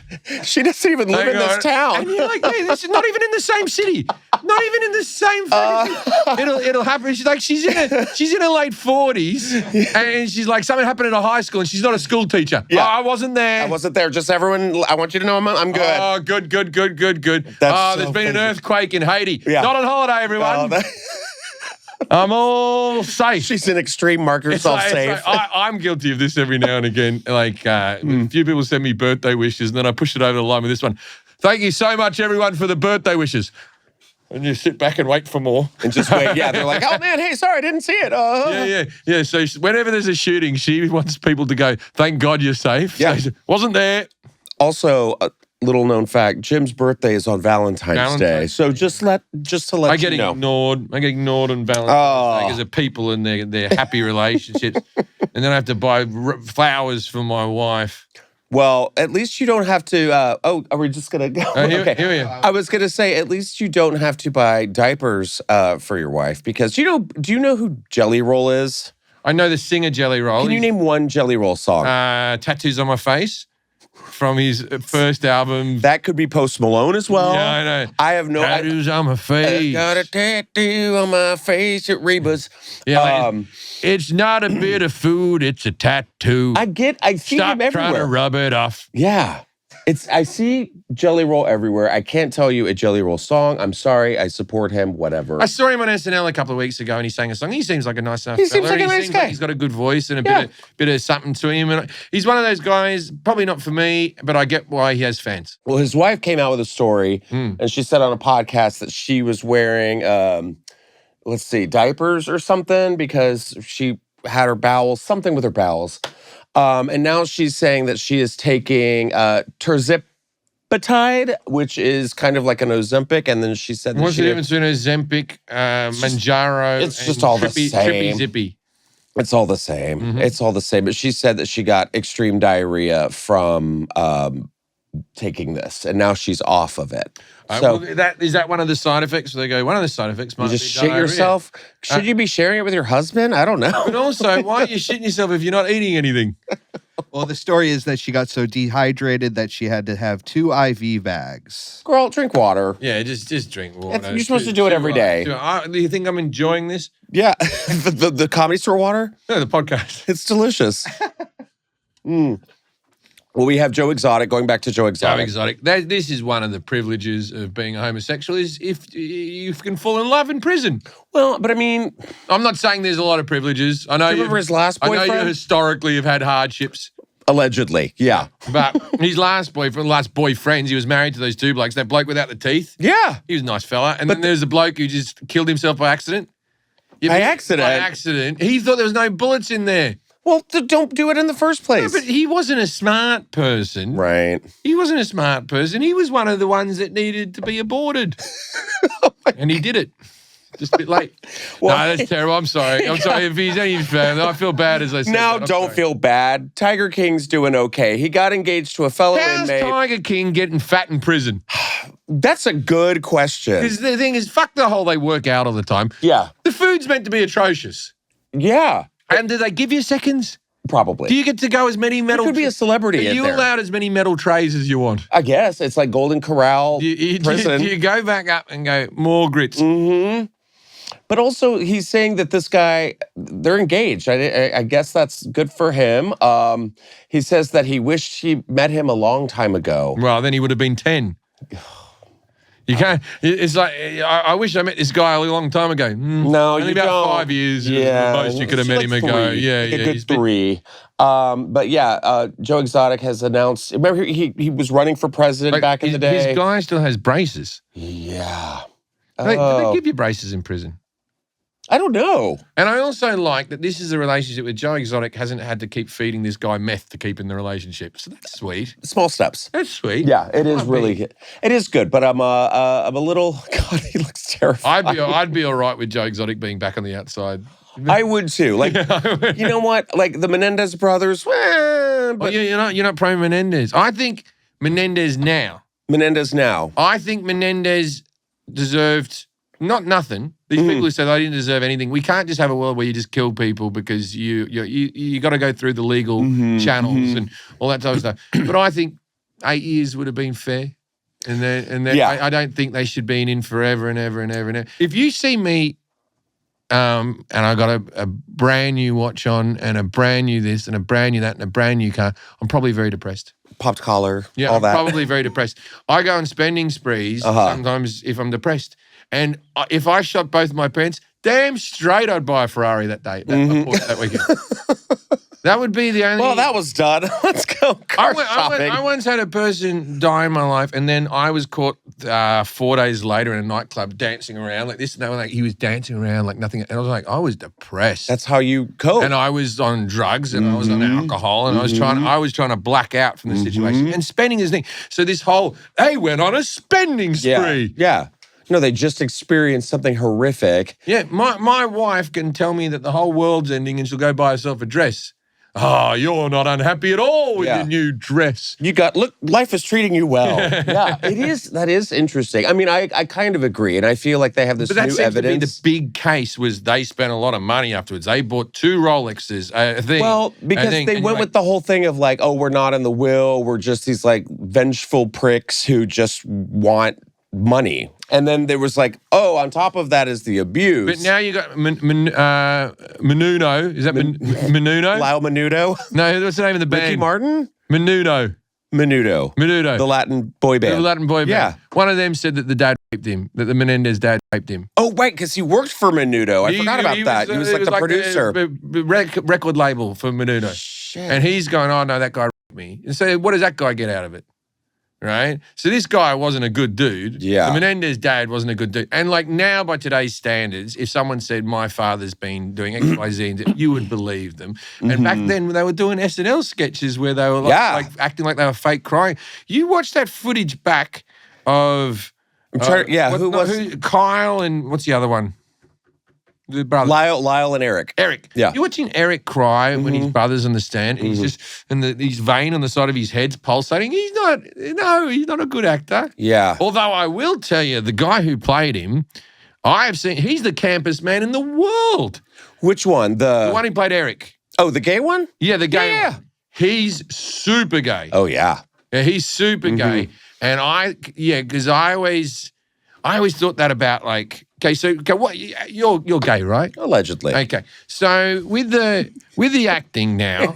She doesn't even live in this town. And you're like, hey, this is not even in the same city. Not even in the same fucking city. It'll happen. She's like, she's in her late 40s. And she's like, something happened at a high school and she's not a school teacher. Yeah. Oh, I wasn't there. I wasn't there. Just everyone, I want you to know I'm good. Oh, good. That's There's so been an funny. earthquake in Haiti. Yeah. Not on holiday, everyone. Oh, I'm all safe. she's an extreme mark yourself safe. I'm guilty of this every now and again. Like, a few people send me birthday wishes, and then I push it over the line with this one. Thank you so much, everyone, for the birthday wishes. And you sit back and wait for more. And just wait. Yeah, they're like, oh, man, hey, sorry, I didn't see it. Yeah. So whenever there's a shooting, she wants people to go, thank God you're safe. Yeah. So, wasn't there. Also, a little known fact, Jim's birthday is on Valentine's Day. So just to let you know. I get ignored on Valentine's Day because of people and their happy relationships. And then I have to buy flowers for my wife. Well, at least you don't have to. Are we just going to go? Okay. Here we are. I was going to say, at least you don't have to buy diapers for your wife because, do you know who Jellyroll is? I know the singer Jellyrolls. Can you name one Jellyroll song? Tattoos on My Face from his first album. That could be Post Malone as well. Yeah, I know. I have no Tattoos on my face. Got a tattoo on my face at Reba's. Yeah, it's not a bit of food, it's a tattoo. I see Stop him everywhere. trying to rub it off. Yeah. I see Jelly Roll everywhere. I can't tell you a Jelly Roll song. I'm sorry. I support him, whatever. I saw him on SNL a couple of weeks ago and he sang a song. He seems like a nice enough He fella. seems like a nice guy. He's got a good voice and a bit of something to him. And he's one of those guys, probably not for me, but I get why he has fans. Well, his wife came out with a story and she said on a podcast that she was wearing, diapers or something because she had her bowels, something with her bowels. And now she's saying that she is taking terzipatide, which is kind of like an Ozempic. And then she said that what's the difference between Ozempic, Manjaro, it's just all the same. Trippy Zippy? It's all the same. Mm-hmm. It's all the same. But she said that she got extreme diarrhea from taking this, and now she's off of it. So is that one of the side effects? They go, one of the side effects might you be just shit diarrhea. yourself. Should you be sharing it with your husband? I don't know. But also, why are you shitting yourself if you're not eating anything? Well, the story is that she got so dehydrated that she had to have 2 IV bags. Girl, drink water. Yeah, just drink water. You're supposed to do it every day. Do you think I'm enjoying this? Yeah, the Comedy Store water. No, the podcast. It's delicious. Well, we have Joe Exotic. Going back to Joe Exotic. Joe Exotic. This is one of the privileges of being a homosexual is if you can fall in love in prison. Well, but I mean, I'm not saying there's a lot of privileges. I know do you remember his last boyfriend? I know you historically have had hardships. Allegedly, yeah. But his last boyfriends, he was married to those 2 blokes. That bloke without the teeth. Yeah. He was a nice fella. And then there's a bloke who just killed himself by accident. Yeah, by accident? By accident. He thought there was no bullets in there. Well, don't do it in the first place. No, but he wasn't a smart person. Right. He wasn't a smart person. He was one of the ones that needed to be aborted. And he did it. Just a bit late. Well, no, that's terrible. I'm sorry. I'm sorry if he's any fan. I feel bad as I said. Now, don't feel bad. Tiger King's doing okay. He got engaged to a fellow inmate. How's Tiger King getting fat in prison? That's a good question. Because the thing is, fuck the whole they work out all the time. Yeah. The food's meant to be atrocious. Yeah. And do they give you seconds? Probably. Do you get to go as many metal? You could be a celebrity. Are you allowed as many metal trays as you want? I guess it's like Golden Corral prison. Do you go back up and go more grits? Mm-hmm. But also, he's saying that this guy, they're engaged. I guess that's good for him. He says that he wished he met him a long time ago. Well, then he would have been 10. You can't. It's like I wish I met this guy a long time ago. No, only you about don't. 5 years. Yeah, most you could have met him ago. Yeah, a good 3. But yeah, Joe Exotic has announced. Remember, he was running for president back in the day. His guy still has braces. Yeah. Do they give you braces in prison? I don't know. And I also like that this is a relationship where Joe Exotic hasn't had to keep feeding this guy meth to keep in the relationship. So that's sweet. Small steps. That's sweet. Yeah, it is really good. It is good, but I'm a little. God, he looks terrifying. I'd be all right with Joe Exotic being back on the outside. I would too. Like, you know what? Like the Menendez brothers. But you're not pro Menendez. I think Menendez now. I think Menendez deserved not nothing. These people who say they didn't deserve anything. We can't just have a world where you just kill people because you got to go through the legal channels and all that type of stuff. But I think 8 years would have been fair. And then I don't think they should be in forever and ever and ever and ever. If you see me, and I got a brand new watch on and a brand new this and a brand new that and a brand new car, I'm probably very depressed. Popped collar, yeah, all that. I'm probably very depressed. I go on spending sprees sometimes if I'm depressed. And if I shot both my parents, damn straight I'd buy a Ferrari that day, that weekend. That would be the only... Well, that was done. Let's go car shopping. I once had a person die in my life, and then I was caught 4 days later in a nightclub dancing around like this. And they were like, he was dancing around like nothing. And I was like, I was depressed. That's how you cope. And I was on drugs, and I was on alcohol, and I was trying to black out from the situation. And spending is the thing. So this whole, they went on a spending spree. Yeah. No, they just experienced something horrific. Yeah, my wife can tell me that the whole world's ending and she'll go buy herself a dress. Oh, you're not unhappy at all with your new dress. Look, life is treating you well. Yeah, it is. That is interesting. I mean, I kind of agree, and I feel like they have this new evidence. To be the big case was they spent a lot of money afterwards. They bought 2 Rolexes, a thing. Well, because they went with the whole thing of like, oh, we're not in the will. We're just these like vengeful pricks who just want money. And then there was like, oh, on top of that is the abuse. But now you got Menudo. Is that Menudo? Lyle Menudo? No, what's the name of the band? Ricky Martin? Menudo. The Latin boy band. The Latin boy band. Yeah. One of them said that the dad raped him, that the Menendez dad raped him. Oh, right, because he worked for Menudo. I forgot about that. He was like the producer. Record label for Menudo. Shit. And he's going, oh, no, that guy raped me. And so what does that guy get out of it? Right? So this guy wasn't a good dude. Yeah. The Menendez dad wasn't a good dude. And like now by today's standards, if someone said my father's been doing X, Y, Z, you would believe them. And back then they were doing SNL sketches where they were like acting like they were fake crying. You watch that footage back of Kyle and what's the other one? The brother. Lyle and Eric. Yeah. You're watching Eric cry when his brother's on the stand and he's just, and his vein on the side of his head's pulsating. He's not a good actor. Yeah. Although I will tell you, the guy who played him, he's the campest man in the world. Which one? The one who played Eric. Oh, the gay one? Yeah, the gay one. He's super gay. Oh, yeah. Yeah, he's super gay. And because I always thought that about like, okay, so what you're gay, right? Allegedly. Okay. So with the acting now,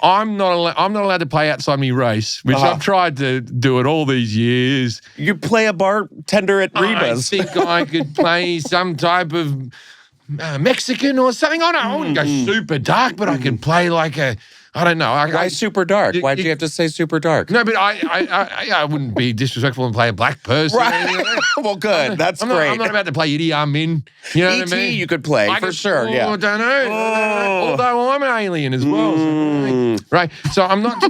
I'm not allowed to play outside my race, which I've tried to do it all these years. You play a bartender at Reba's. I think I could play some type of Mexican or something. I wouldn't go super dark, but I could play like I don't know. Why super dark? Why'd you have to say super dark? No, but I wouldn't be disrespectful and play a black person. Right. Well, good. That's great. I'm not about to play Idi Amin. You know what I mean? You could play for sure. Yeah. I don't know. Although I'm an alien as well. So, right. So I'm not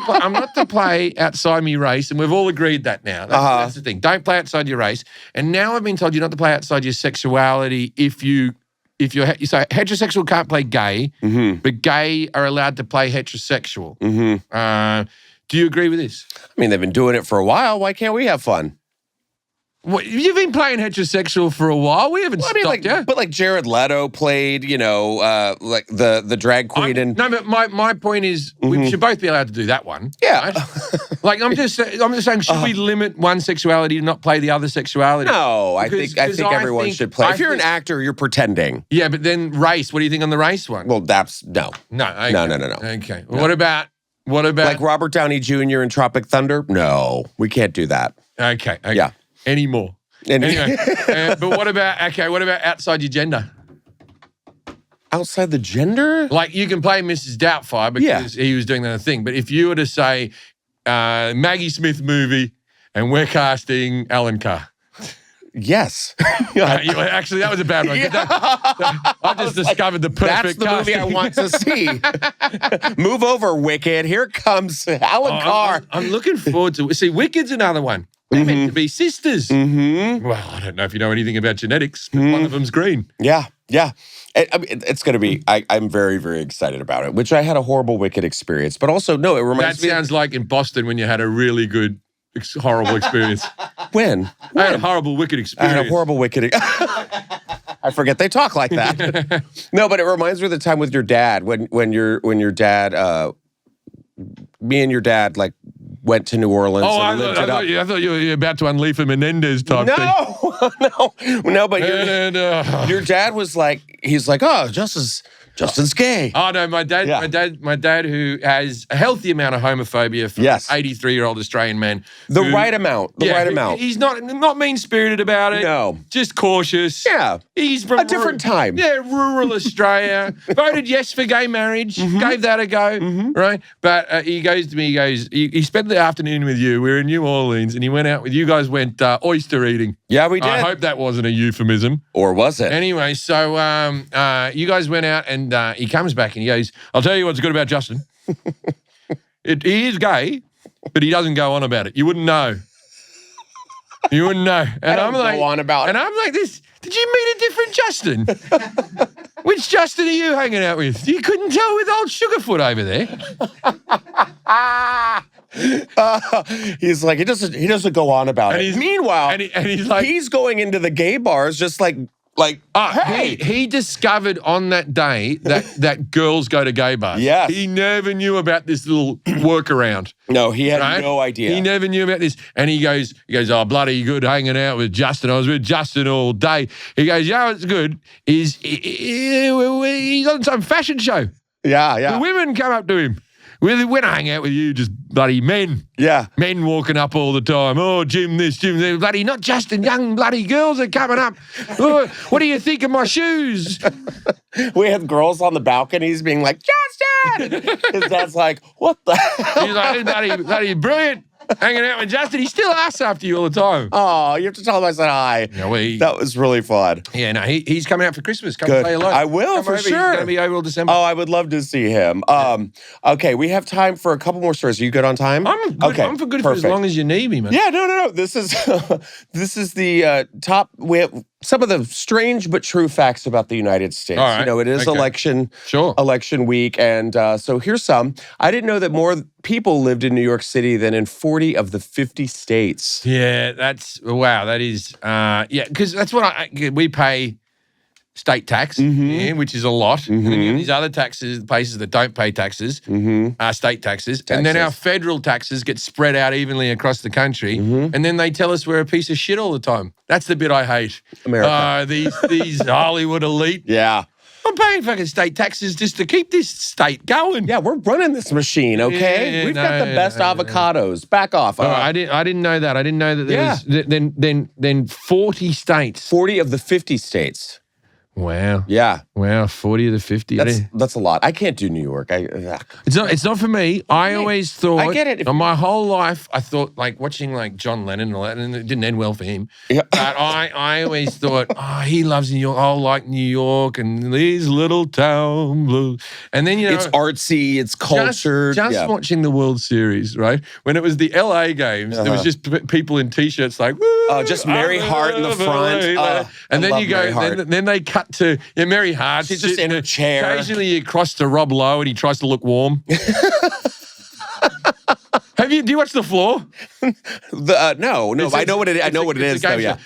to play outside my race, and we've all agreed that now. That's the thing. Don't play outside your race. And now I've been told you're not to play outside your sexuality if you're heterosexual can't play gay, but gay are allowed to play heterosexual. Do you agree with this? I mean, they've been doing it for a while. Why can't we have fun? What, you've been playing heterosexual for a while. We haven't stopped you. But like Jared Leto played, like the drag queen. No, but my point is we should both be allowed to do that one. Yeah. Right? Like I'm just saying, should we limit one sexuality to not play the other sexuality? No, I think everyone should play. If you're an actor, you're pretending. Yeah, but then race. What do you think on the race one? Well, that's no. No. Okay. No. Okay. Well, what about like Robert Downey Jr. in Tropic Thunder? No, we can't do that. Okay. Yeah. Anymore. Anyway, but what about outside your gender? Outside the gender? Like you can play Mrs. Doubtfire because he was doing that thing. But if you were to say Maggie Smith movie and we're casting Alan Carr. Yes. Actually, that was a bad one. I just discovered the perfect That's the movie I want to see. Move over, Wicked. Here comes Alan Carr. I'm looking forward to it. See, Wicked's another one. They're meant to be sisters. Mm-hmm. Well, I don't know if you know anything about genetics, but one of them's green. Yeah, yeah. I mean, it's going to be, I'm very, very excited about it, which I had a horrible Wicked experience. But also, no, it reminds me. That sounds like in Boston when you had a really good, horrible experience. When? I had a horrible Wicked experience. I had a horrible Wicked I forget they talk like that. No, but it reminds me of the time with your dad, when your dad, me and your dad, like, went to New Orleans. Oh, and lived it up. I thought you were about to unleash a Menendez type thing. No, but your dad was like, he's like, oh, Justin's gay. Oh no, my dad who has a healthy amount of homophobia for an 83-year-old Australian man. The right amount. He's not mean-spirited about it. No. Just cautious. Yeah. He's from a different time. Yeah, rural Australia. Voted yes for gay marriage. Gave that a go. Right? But he goes to me, he spent the afternoon with you. We were in New Orleans and he went out with you guys went oyster eating. Yeah, we did. I hope that wasn't a euphemism. Or was it? Anyway, so you guys went out and he comes back and he goes, I'll tell you what's good about Justin. He is gay, but he doesn't go on about it. You wouldn't know. You wouldn't know. And I'm like, go on about it. And I'm like this. Did you meet a different Justin? Which Justin are you hanging out with? You couldn't tell with old Sugarfoot over there. He's like, he doesn't go on about it. Meanwhile, and he's like, he's going into the gay bars just like hey. He discovered on that day that girls go to gay bars. Yes. He never knew about this little workaround. No, he had no idea. He never knew about this. And he goes, oh, bloody good hanging out with Justin. I was with Justin all day. He goes, what's good is he's on some fashion show. Yeah. The women come up to him. When I hang out with you, just bloody men. Yeah. Men walking up all the time. Oh, Jim this, Jim that. Bloody, not Justin, young bloody girls are coming up. Oh, what do you think of my shoes? We had girls on the balconies being like, Justin! His dad's like, what the hell? He's like, bloody brilliant. Hanging out with Justin. He still asks after you all the time. Oh, you have to tell him I said hi. No, that was really fun. Yeah, no, he's coming out for Christmas. Come Good. say hello. I will, Come for over. sure. He's going to be over all December. Oh, I would love to see him. Okay, we have time for a couple more stories. Are you good on time? I'm good. Okay, I'm for good for as long as you need me, man. Yeah, no. This is the top. We have some of the strange but true facts about the United States. All right. You know, it is election week, and so here's some. I didn't know that more people lived in New York City than in 40 of the 50 states. Yeah, wow. That is, because that's what we pay state tax, which is a lot. And then you have these other taxes, places that don't pay taxes, state taxes. And then our federal taxes get spread out evenly across the country. And then they tell us we're a piece of shit all the time. That's the bit I hate. America. These Hollywood elite. Yeah. I'm paying fucking state taxes just to keep this state going. Yeah, we're running this machine, okay? We've got the best avocados. Back off. I didn't know that. I didn't know that there was then 40 states. 40 of the 50 states. Wow. Yeah. Wow, 40 of the 50. That's a lot. I can't do New York. It's not for me. I always thought. I get it. My whole life, I thought, like, watching, like, John Lennon and all that, and it didn't end well for him. Yeah. But I always thought, he loves New York. I like New York and these little town blues. And then, it's artsy, it's cultured. Just watching the World Series, right? When it was the LA games, there was just people in T-shirts like, woo, just Mary Hart in the front. And then you go, then they cut to Mary Hart. She's just in her chair. Occasionally you cross to Rob Lowe and he tries to look warm. Do you watch The Floor? No. I know what it is. I know what it is. Though, yeah.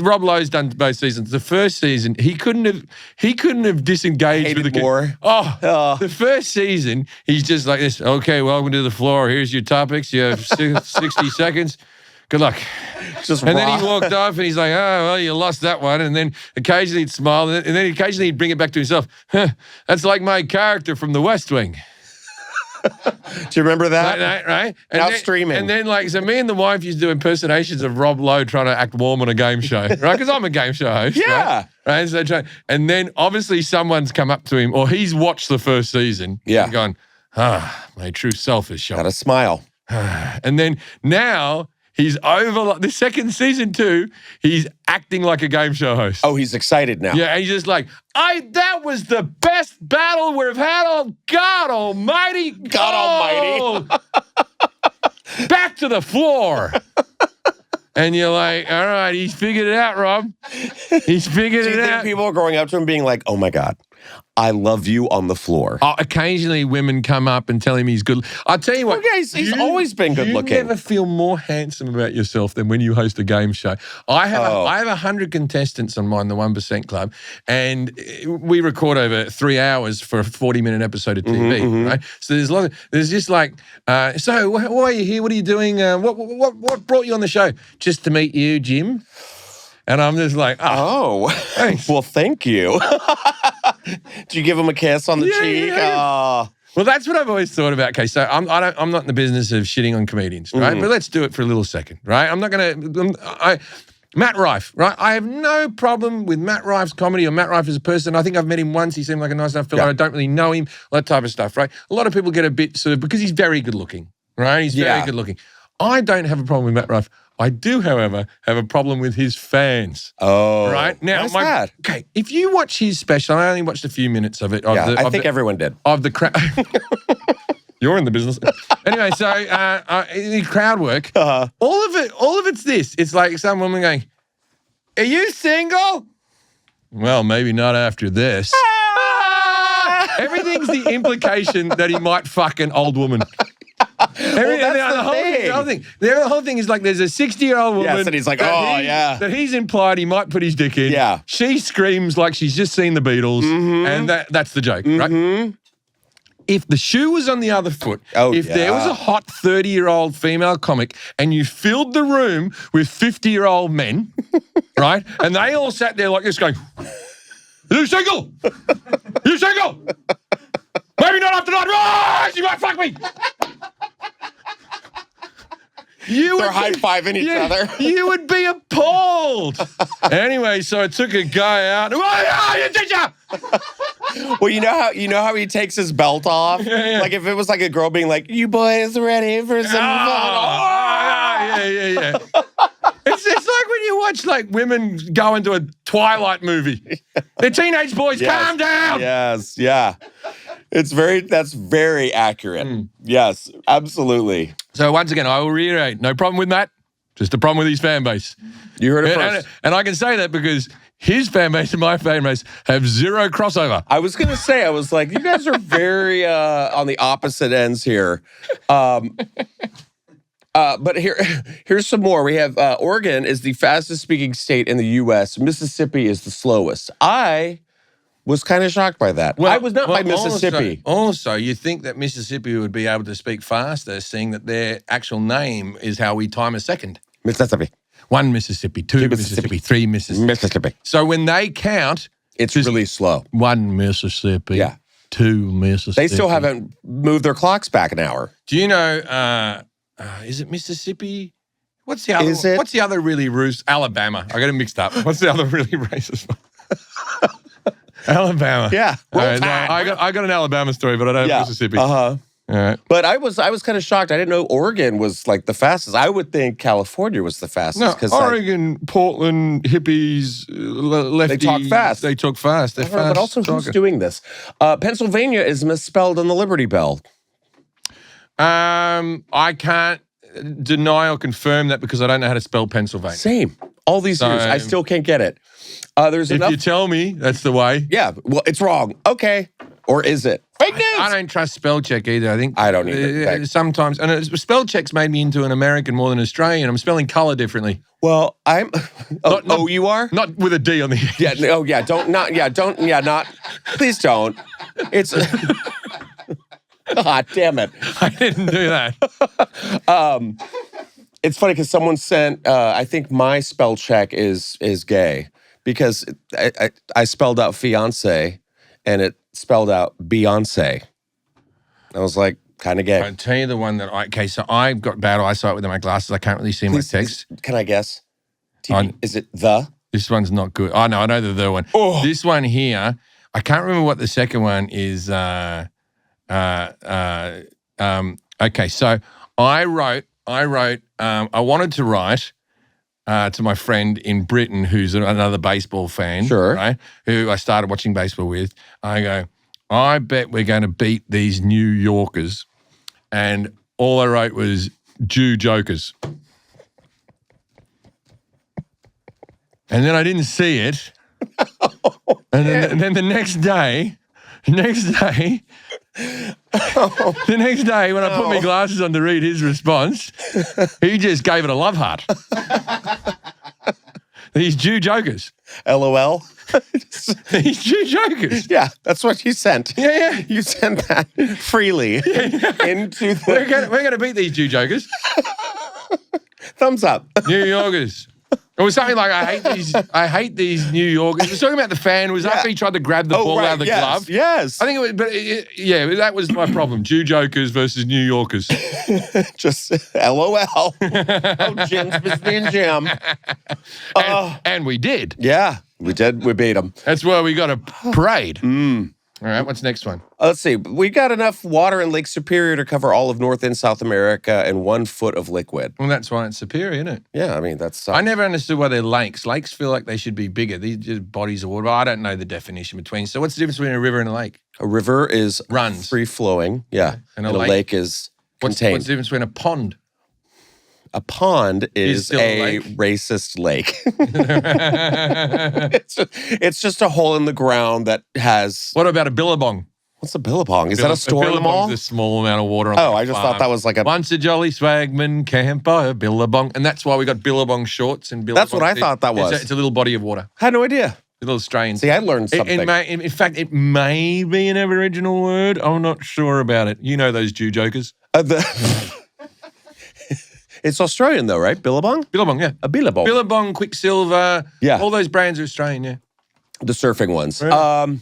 Rob Lowe's done both seasons. The first season, he couldn't have disengaged with the more. The first season, he's just like this. Okay, welcome to The Floor. Here's your topics. You have 60 seconds. Good luck. Then he walked off and he's like, oh, well, you lost that one. And then occasionally he'd smile. And then occasionally he'd bring it back to himself. That's like my character from The West Wing. Do you remember that? Right? And now streaming. And then, so me and the wife used to do impersonations of Rob Lowe trying to act warm on a game show, right? Because I'm a game show host. Yeah. Right? So and then obviously someone's come up to him or he's watched the first season. Yeah. And gone, my true self is shown. Got a smile. And then now he's over the second season too. He's acting like a game show host. Oh, he's excited now. Yeah, and he's just like, that was the best battle we've had. Oh, God Almighty! God Almighty! Back to the floor. And you're like, all right, he's figured it out, Rob. He's figured Do you it think out. people are going up to him being like, oh my God, I love you on the floor? Occasionally women come up and tell him he's good. I'll tell you what. Okay, he's always been good looking. You never feel more handsome about yourself than when you host a game show. I have 100 contestants on mine, the 1% Club, and we record over 3 hours for a 40-minute episode of TV, right? So there's just like, so why are you here? What are you doing? What brought you on the show? Just to meet you, Jim. And I'm just like, thanks. Well, thank you. Did you give him a kiss on the cheek? Yeah. Well, that's what I've always thought about. Okay, so I'm not in the business of shitting on comedians, right? But let's do it for a little second, right? I'm not going to. Matt Rife, right? I have no problem with Matt Rife's comedy or Matt Rife as a person. I think I've met him once. He seemed like a nice enough fella. I don't really know him, all that type of stuff, right? A lot of people get a bit sort of, because he's very good looking, right? He's very good looking. I don't have a problem with Matt Rife. I do, however, have a problem with his fans. Oh. Right? Now, why's that? Okay, if you watch his special, I only watched a few minutes of it. I think everyone did. Of the crowd. You're in the business. Anyway, so the crowd work, all of it's this. It's like some woman going, are you single? Well, maybe not after this. Everything's the implication that he might fuck an old woman. The whole thing is like there's a 60-year-old woman. Yes, and he's like, that he's implied he might put his dick in. Yeah. She screams like she's just seen the Beatles, and that's the joke, right? If the shoe was on the other foot, if there was a hot 30-year-old female comic and you filled the room with 50-year-old men, right, and they all sat there like this going, are you single? Are you single? Maybe not after night. She might fuck me. They're high-fiving each other. You would be appalled. Anyway, so I took a guy out. You teacher! Well, you know how he takes his belt off? Yeah. Like if it was like a girl being like, you boys ready for some fun? Yeah. It's just like when you watch like women go into a Twilight movie. They're teenage boys, calm down. Yes, yeah. That's very accurate. Yes, absolutely. So once again, I will reiterate, no problem with Matt, just a problem with his fan base. You heard it first. And I can say that because his fan base and my fan base have zero crossover. I was going to say, I was like, you guys are very on the opposite ends here. But here's some more. We have Oregon is the fastest speaking state in the U.S. Mississippi is the slowest. I was kind of shocked by that. I was not by Mississippi. Also, you think that Mississippi would be able to speak faster, seeing that their actual name is how we time a second. Mississippi. 1 Mississippi, 2 Mississippi, 3 Mississippi. So when they count, it's really slow. 1 Mississippi. 2 Mississippi. They still haven't moved their clocks back an hour. Do you know, is it Mississippi? What's the other? What's the other really Alabama. I got it mixed up. What's the other really racist one? Alabama. Yeah. Right, no, I got an Alabama story, but I don't have Mississippi. All right. But I was kind of shocked. I didn't know Oregon was like the fastest. I would think California was the fastest. No, Oregon, Portland, hippies, lefties. They talk fast. They talk fast. They're fast. But also, who's doing this? Pennsylvania is misspelled on the Liberty Bell. I can't deny or confirm that because I don't know how to spell Pennsylvania. Same. All these years, I still can't get it. There's if you tell me, that's the way. Yeah, well, it's wrong. Okay. Or is it? Fake news! I don't trust spell check either. I think I don't either. Sometimes, and spell check's made me into an American more than an Australian. I'm spelling color differently. Well, I'm. You are? Not with a D on the end. Yeah. No. Yeah. Not. Please don't. It's. God damn it! I didn't do that. It's funny because someone sent. I think my spell check is gay because I spelled out fiance and it spelled out Beyonce. I was like, kind of gay. I'll tell you the one that so I've got bad eyesight with my glasses. I can't really see my text. Can I guess? Is it the? This one's not good. Oh no, I know the one. Oh. This one here, I can't remember what the second one is. Okay, so I wanted to write to my friend in Britain who's another baseball fan, right? Who I started watching baseball with. I go, I bet we're going to beat these New Yorkers. And all I wrote was Jew jokers. And then I didn't see it. And then the next day, when I put my glasses on to read his response, he just gave it a love heart. These Jew jokers. LOL. These Jew jokers. Yeah, that's what you sent. Yeah. You sent that freely into the We're gonna beat these Jew jokers. thumbs up. New Yorkers. It was something like, I hate these New Yorkers. It was talking about the fan. It was after he tried to grab the ball out of the glove. Yes. I think it was, that was my problem. Jew jokers versus New Yorkers. Just LOL. Oh, Jim's being Jim. And we did. Yeah, we did. We beat him. That's why we got a parade. All right, what's next one? Let's see. We got enough water in Lake Superior to cover all of North and South America and 1 foot of liquid. Well, that's why it's superior, isn't it? Yeah, I mean, that's... I never understood why they're lakes. Lakes feel like they should be bigger. These are just bodies of water. I don't know the definition between. So what's the difference between a river and a lake? A river is Runs. free-flowing, yeah. And a lake is contained. What's the difference between a pond? A pond is still a a lake? racist lake. It's just a hole in the ground that has... What about a billabong? What's a billabong? Is that a store in the mall? It's a small amount of water on Oh, the I just farm. thought that was like a... Once a jolly swagman camp by a billabong. And that's why we got billabong shorts and billabong. That's what I thought that was. It's a little body of water. I had no idea. A little Australian. See, I learned something. In fact, it may be an Aboriginal word. I'm not sure about it. You know those Jew jokers. It's Australian though, right? Billabong? Billabong, yeah. A billabong. Billabong, Quicksilver. Yeah. All those brands are Australian, yeah. The surfing ones. Right.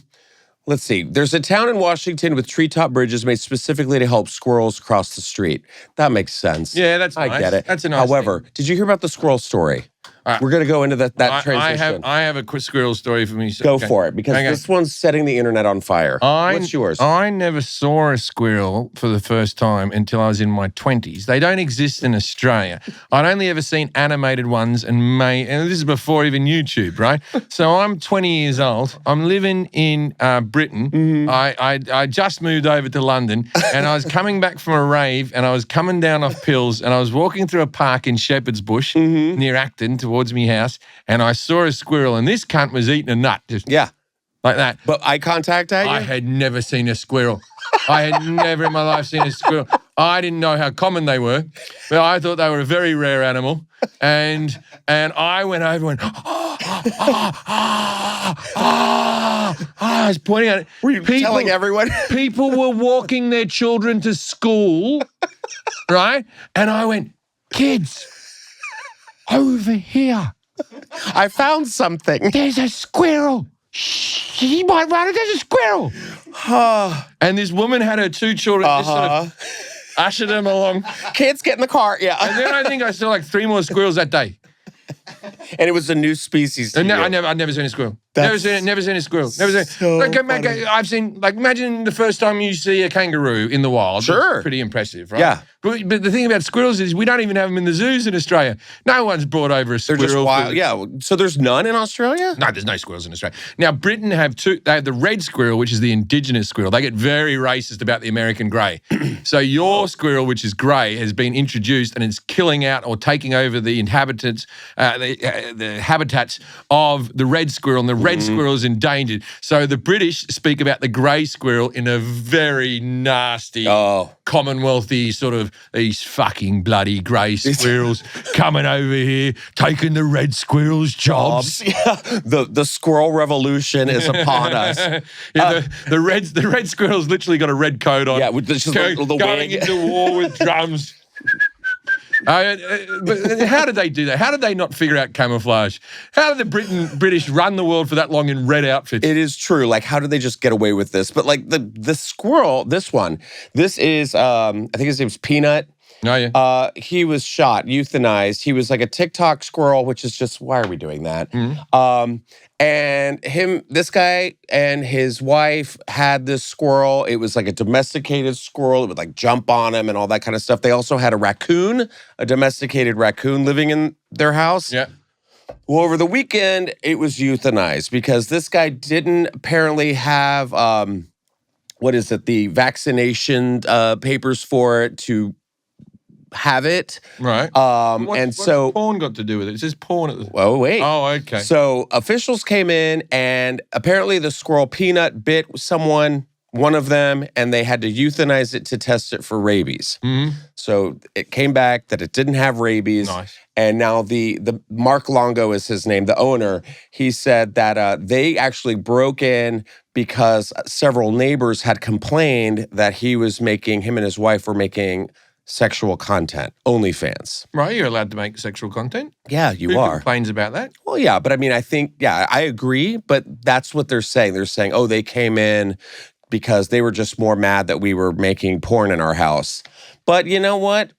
Let's see. There's a town in Washington with treetop bridges made specifically to help squirrels cross the street. That makes sense. Yeah, that's nice. I get it. That's a nice However, thing. did you hear about the squirrel story? We're going to go into that transition. I have a quick squirrel story for me. Go for it, because this one's setting the internet on fire. What's yours? I never saw a squirrel for the first time until I was in my 20s. They don't exist in Australia. I'd only ever seen animated ones, and this is before even YouTube, right? So I'm 20 years old. I'm living in Britain. Mm-hmm. I just moved over to London, and I was coming back from a rave, and I was coming down off pills, and I was walking through a park in Shepherd's Bush near Acton towards me house, and I saw a squirrel, and this cunt was eating a nut, just like that. But eye contact at you? I had never seen a squirrel. I had never in my life seen a squirrel. I didn't know how common they were, but I thought they were a very rare animal. And I went over and I was pointing at it. Were you telling everyone? People were walking their children to school, right? And I went, kids, over here. I found something. There's a squirrel. Shh, he might run into a squirrel. And this woman had her 2 children just sort of ushered them along. Kids, get in the car. Yeah. And then I think I saw like 3 more squirrels that day. And it was a new species to And you. I'd never seen a squirrel. That's Never seen a squirrel. Never seen. so funny. I've seen, like, imagine the first time you see a kangaroo in the wild. Sure. It's pretty impressive, right? Yeah. But the thing about squirrels is we don't even have them in the zoos in Australia. No one's brought over a They're squirrel. just wild. Yeah. So there's none in Australia? No, there's no squirrels in Australia. Now, Britain have 2. They have the red squirrel, which is the indigenous squirrel. They get very racist about the American grey. So your squirrel, which is grey, has been introduced and it's killing out or taking over the inhabitants, the habitats of the red squirrel, and the red squirrel is endangered. So the British speak about the grey squirrel in a very nasty, Commonwealthy sort of, these fucking bloody grey squirrels coming over here, taking the red squirrels' jobs. Yeah. The squirrel revolution is upon us. The red squirrel's literally got a red coat on. Yeah, with just going wing. into war with drums. But how did they do that? How did they not figure out camouflage? How did the British run the world for that long in red outfits? It is true. Like, how did they just get away with this? But like the squirrel, this is I think his name's Peanut. Oh, yeah. He was shot, euthanized. He was like a TikTok squirrel, which is just, why are we doing that? And this guy and his wife had this squirrel. It was like a domesticated squirrel. It would like jump on him and all that kind of stuff. They also had a domesticated raccoon living in their house. Yeah. Well, over the weekend, it was euthanized because this guy didn't apparently have, the vaccination papers for it to have it. Right. What's porn got to do with it? It says porn at the... Oh, wait. Oh, okay. So officials came in, and apparently the squirrel Peanut bit someone, one of them, and they had to euthanize it to test it for rabies. Mm-hmm. So it came back that it didn't have rabies. Nice. And now the Mark Longo is his name, the owner. He said that they actually broke in because several neighbors had complained that him and his wife were making sexual content, OnlyFans. Right, you're allowed to make sexual content. Yeah, you Who are. complains about that? Well, yeah, but I mean, I agree, but that's what they're saying. They're saying, oh, they came in because they were just more mad that we were making porn in our house. But you know what?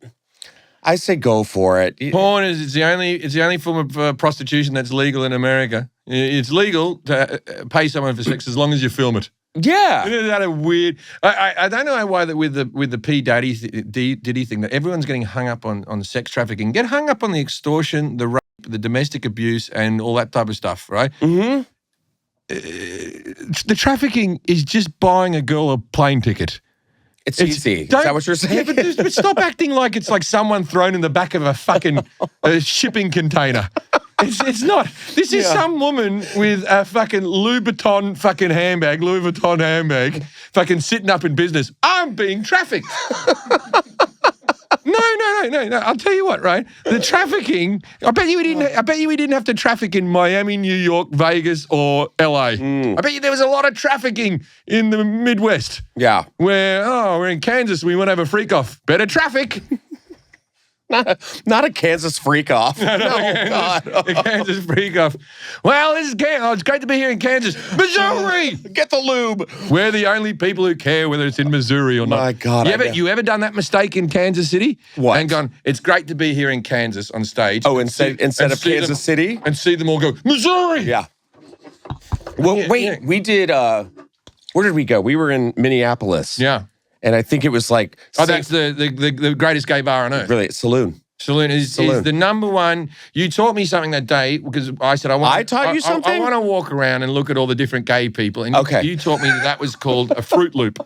I say go for it. Porn is the only form of prostitution that's legal in America. It's legal to pay someone for sex as long as you film it. Yeah. Isn't that a weird? I don't know why that with the P Diddy thing that everyone's getting hung up on sex trafficking. Get hung up on the extortion, the rape, the domestic abuse, and all that type of stuff, right? Mm-hmm. The trafficking is just buying a girl a plane ticket. It's easy. Is that what you're saying? Yeah, but stop acting like it's like someone thrown in the back of a fucking shipping container. It's not. This is some woman with a fucking Louis Vuitton handbag, fucking sitting up in business. I'm being trafficked. No. I'll tell you what, right? The trafficking. I bet you we didn't have to traffic in Miami, New York, Vegas, or LA. I bet you there was a lot of trafficking in the Midwest. Yeah. We're in Kansas. We want to have a freak off. Better traffic. Not a Kansas freak off. No, God. A Kansas freak off. Well, this is Kansas. It's great to be here in Kansas. Missouri! Get the lube. We're the only people who care whether it's in Missouri or not. My God. You ever done that mistake in Kansas City? What? And gone, it's great to be here in Kansas on stage. Oh, instead of Kansas City? And see them all go, Missouri! Yeah. Well, wait. We did, where did we go? We were in Minneapolis. Yeah. And I think it was like... that's the greatest gay bar on earth. Really, Saloon. Saloon is the number one. You taught me something that day because I said I taught you something? I want to walk around and look at all the different gay people. And you taught me that was called a Fruit Loop.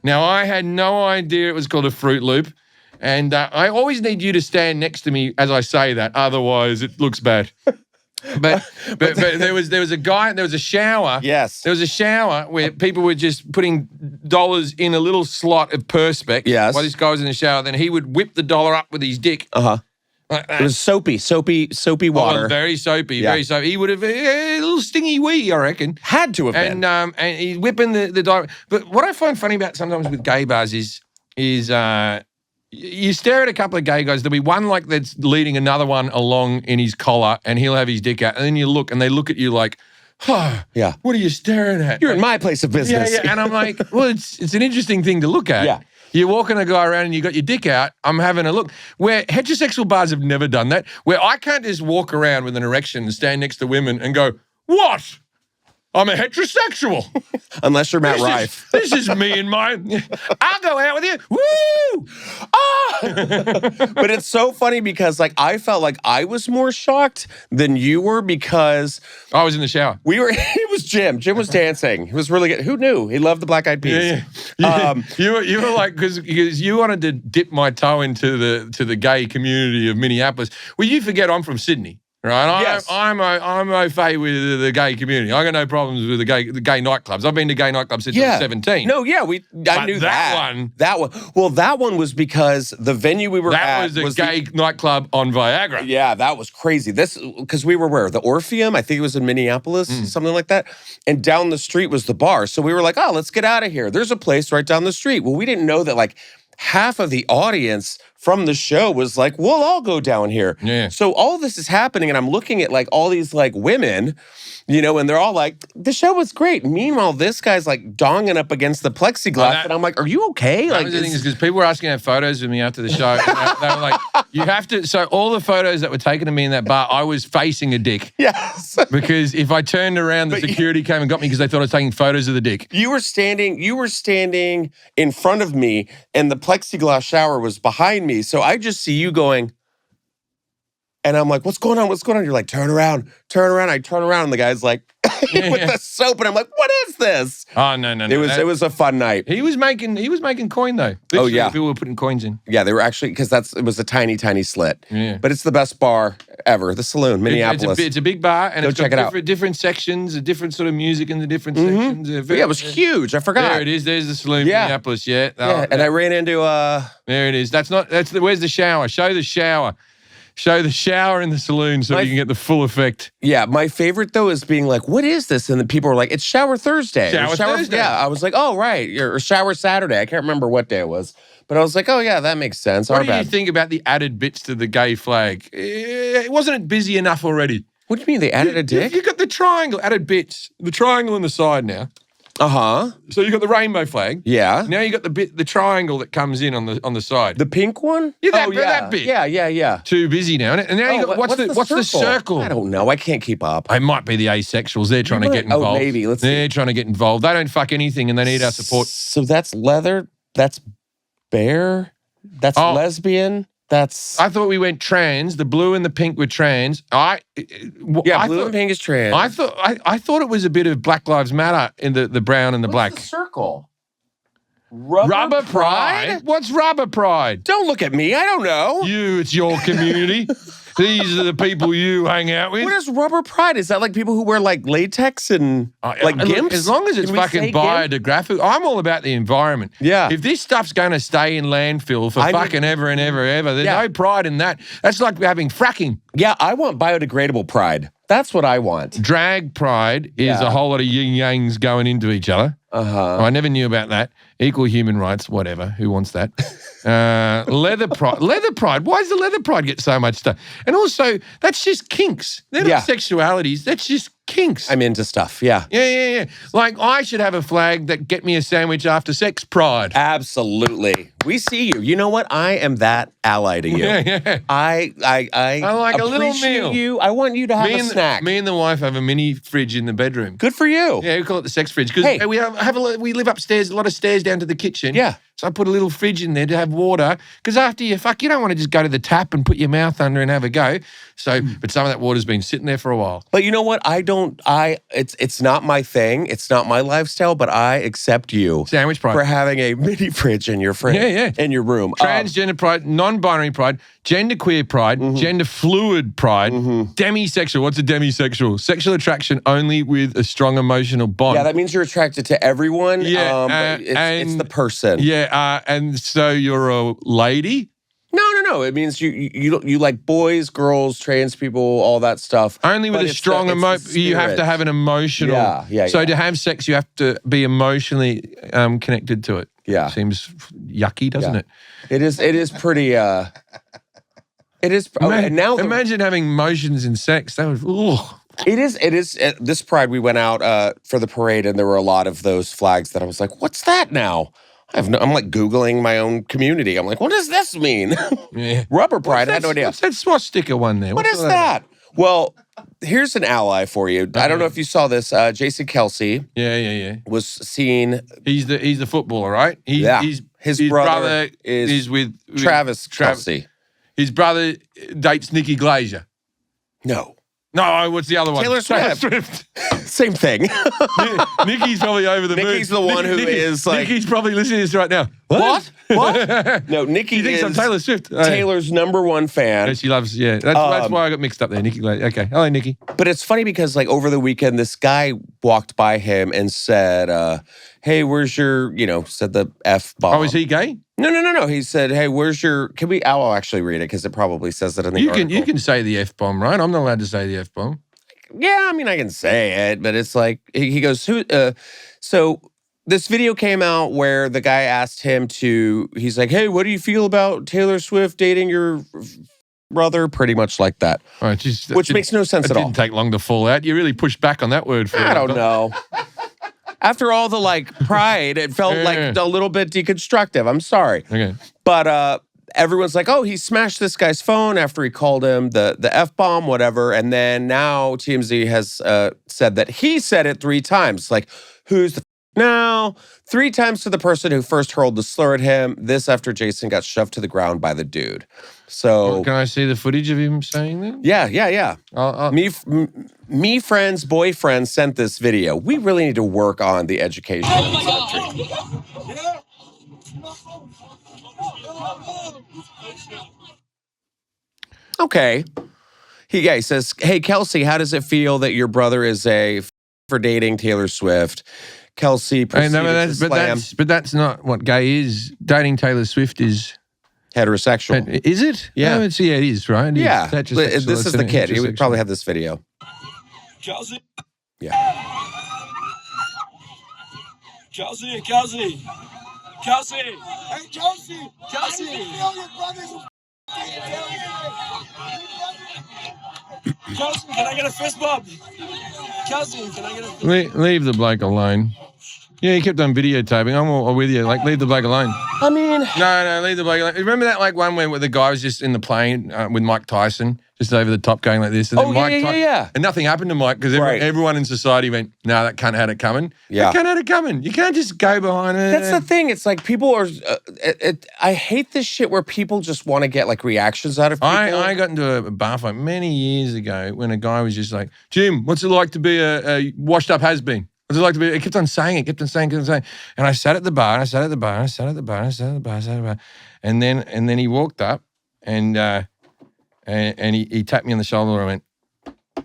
Now, I had no idea it was called a Fruit Loop. And I always need you to stand next to me as I say that. Otherwise, it looks bad. But there was a shower. Yes. There was a shower where people were just putting dollars in a little slot of Perspex. Yes. While this guy was in the shower. Then he would whip the dollar up with his dick. Uh-huh. Like that. It was soapy water. Oh, very soapy, very soapy. He would have a little stingy wee, I reckon. Had to have been. And he's whipping the dollar. But what I find funny about sometimes with gay bars is you stare at a couple of gay guys, there'll be one like that's leading another one along in his collar and he'll have his dick out. And then you look and they look at you like, oh, yeah. What are you staring at? You're in my place of business. Yeah. And I'm like, well, it's an interesting thing to look at. Yeah. You're walking a guy around and you got your dick out. I'm having a look. Where heterosexual bars have never done that. Where I can't just walk around with an erection and stand next to women and go, what? I'm a heterosexual. Unless you're Matt Rife. This is me and mine. I'll go out with you. Woo! But it's so funny because like I felt like I was more shocked than you were because I was in the shower. It was Jim. Jim was dancing. He was really good. Who knew? He loved the Black Eyed Peas. Yeah. You were like because you wanted to dip my toe into the gay community of Minneapolis. Well, you forget I'm from Sydney. Right, yes. I'm au fait with the gay community. I got no problems with the gay nightclubs. I've been to gay nightclubs since I was 17. No, yeah, I knew that. That one. Well, that one was because the venue we were at was a gay nightclub on Viagra. Yeah, that was crazy. This because we were where? The Orpheum, I think it was in Minneapolis, something like that. And down the street was the bar. So we were like, oh, let's get out of here. There's a place right down the street. Well, we didn't know that like half of the audience from the show was like, we'll all go down here. Yeah. So all this is happening, and I'm looking at like all these like women, you know, and they're all like, the show was great. Meanwhile, this guy's like donging up against the plexiglass, and I'm like, are you okay? That like, was the thing is because people were asking to have photos with me after the show. They were like, you have to. So all the photos that were taken of me in that bar, I was facing a dick. Yes. Because if I turned around, the security came and got me because they thought I was taking photos of the dick. You were standing in front of me, and the plexiglass shower was behind me. So I just see you going, And I'm like, what's going on? What's going on? You're like, turn around. I turn around, and the guy's like, with the soap, and I'm like, what is this? Oh no. It was a fun night. He was making coin though. Literally, yeah. people were putting coins in. Yeah, they were actually because it was a tiny slit. Yeah. But it's the best bar ever, the Saloon, Minneapolis. It's a big bar, and Go it's check got different sections, a different sort of music in the different sections. Yeah, it was huge. I forgot. There it is. There's the Saloon, Minneapolis. Yeah. And I ran into There it is. Where's the shower? Show the shower. Show the shower in the Saloon so you can get the full effect. Yeah, my favorite though is being like, what is this? And then people were like, it's Shower Thursday. Shower Thursday. Yeah, I was like, oh, right. Or Shower Saturday. I can't remember what day it was. But I was like, oh, yeah, that makes sense. What do you think about the added bits to the gay flag? Wasn't it busy enough already? What do you mean they added a dick? You got the triangle, added bits. The triangle on the side now. Uh-huh. So you got the rainbow flag. Yeah. Now you got the triangle that comes in on the side. The pink one? Yeah, that bit. Yeah. Too busy now. And now you got what's the circle? I don't know. I can't keep up. It might be the asexuals. They're trying to get involved. Oh, maybe. Let's see. They're trying to get involved. They don't fuck anything and they need our support. So that's leather. That's bear. That's lesbian. I thought we went trans. The blue and the pink were trans. Blue and pink is trans. I thought it was a bit of Black Lives Matter in the brown and the black. What's the circle? Rubber pride? What's rubber pride? Don't look at me. I don't know. It's your community. These are the people you hang out with. What is rubber pride? Is that like people who wear like latex and like gimps? As long as it's fucking biodegradable. I'm all about the environment. Yeah. If this stuff's going to stay in landfill for fucking ever and ever, there's no pride in that. That's like having fracking. Yeah, I want biodegradable pride. That's what I want. Drag pride is a whole lot of yin-yangs going into each other. Uh-huh. I never knew about that. Equal human rights, whatever. Who wants that? Leather pride. Leather pride. Why does the leather pride get so much stuff? And also, that's just kinks. They're not sexualities. That's just kinks. I'm into stuff. Yeah. Yeah. Like I should have a flag that get me a sandwich after sex pride. Absolutely. We see you. You know what? I am that ally to you. Yeah. I like a little appreciate meal. you. I want you to have a snack. Me and the wife have a mini fridge in the bedroom. Good for you. Yeah, we call it the sex fridge because we live upstairs, a lot of stairs down to the kitchen. Yeah. So I put a little fridge in there to have water because after you fuck, you don't want to just go to the tap and put your mouth under and have a go. So, but some of that water's been sitting there for a while. But you know what? It's not my thing. It's not my lifestyle, but I accept you. Sandwich pride. For having a mini fridge in your fridge. Yeah. In your room. Transgender pride, non-binary pride, genderqueer pride, gender fluid pride, demisexual. What's a demisexual? Sexual attraction only with a strong emotional bond. Yeah, that means you're attracted to everyone. Yeah, but it's the person. Yeah, and so you're a lady? No. It means you like boys, girls, trans people, all that stuff. Only with a strong emotion. You have to have an emotional. Yeah. So to have sex, you have to be emotionally connected to it. Yeah. Seems yucky, doesn't it? It is pretty. It is. Imagine having emotions in sex. That would. Ugh. It is. This Pride, we went out for the parade, and there were a lot of those flags that I was like, "What's that now?" I'm like Googling my own community. I'm like, what does this mean? Yeah. Rubber pride. I had no idea. What's that swastika one there? What is that? Well, here's an ally for you. I don't know if you saw this. Jason Kelce. Yeah. Was seen. He's the footballer, right? His brother is with Travis Kelce. His brother dates Nikki Glaser. No, what's the other one? Taylor Swift. Same thing. Nikki's probably over the moon. Nikki's the one who is like... Nikki's probably listening to this right now. What? No, Nikki she thinks I'm Taylor Swift. Taylor's #1 fan. Yeah, she loves, That's why I got mixed up there, Nikki. Okay, hello, Nikki. But it's funny because like over the weekend, this guy walked by him and said, hey, where's your, said the F-bomb. Oh, is he gay? No. He said, hey, where's your, I'll actually read it because it probably says it in the article. You can say the F-bomb, right? I'm not allowed to say the F-bomb. Yeah, I mean, I can say it, but it's like, he goes, so this video came out where the guy asked him he's like, hey, what do you feel about Taylor Swift dating your brother? Pretty much like that. Right, which makes no sense at all. It didn't take long to fall out. You really pushed back on that word. I don't know. After all the pride, it felt like a little bit deconstructive. I'm sorry. Okay. But everyone's like, oh, he smashed this guy's phone after he called him the F-bomb, whatever. And then now TMZ has said that he said it 3 times. Like, who's the No, 3 times to the person who first hurled the slur at him. This after Jason got shoved to the ground by the dude. So Can I see the footage of him saying that? Yeah. Me friend's boyfriend sent this video. We really need to work on the education of this country. Okay. He says, hey, Kelce, how does it feel that your brother is for dating Taylor Swift? Kelce proceeded to slam. But that's not what gay is. Dating Taylor Swift is heterosexual. Is it? Yeah. No, it is, right? Yeah. This is the kid. He would probably have this video. Kelce? Yeah. Kelce! Hey, Kelce! Kelce, can I get a fist bump? Kelce, can I get a fist bump? Leave the bloke alone. Yeah, he kept on videotaping. I'm all with you. Like, leave the bloke alone. I mean... No, leave the bloke alone. Remember that like one where the guy was just in the plane with Mike Tyson, just over the top going like this? And then yeah. And nothing happened to Mike because everyone in society went, no, that cunt had it coming. Yeah. That cunt had it coming. You can't just go behind it. That's the thing. It's like people are... I hate this shit where people just want to get like reactions out of people. I got into a bar fight many years ago when a guy was just like, Jim, what's it like to be a washed up has-been? What's it like to be? It kept on saying it, And I sat at the bar, and then he walked up and he tapped me on the shoulder and I went,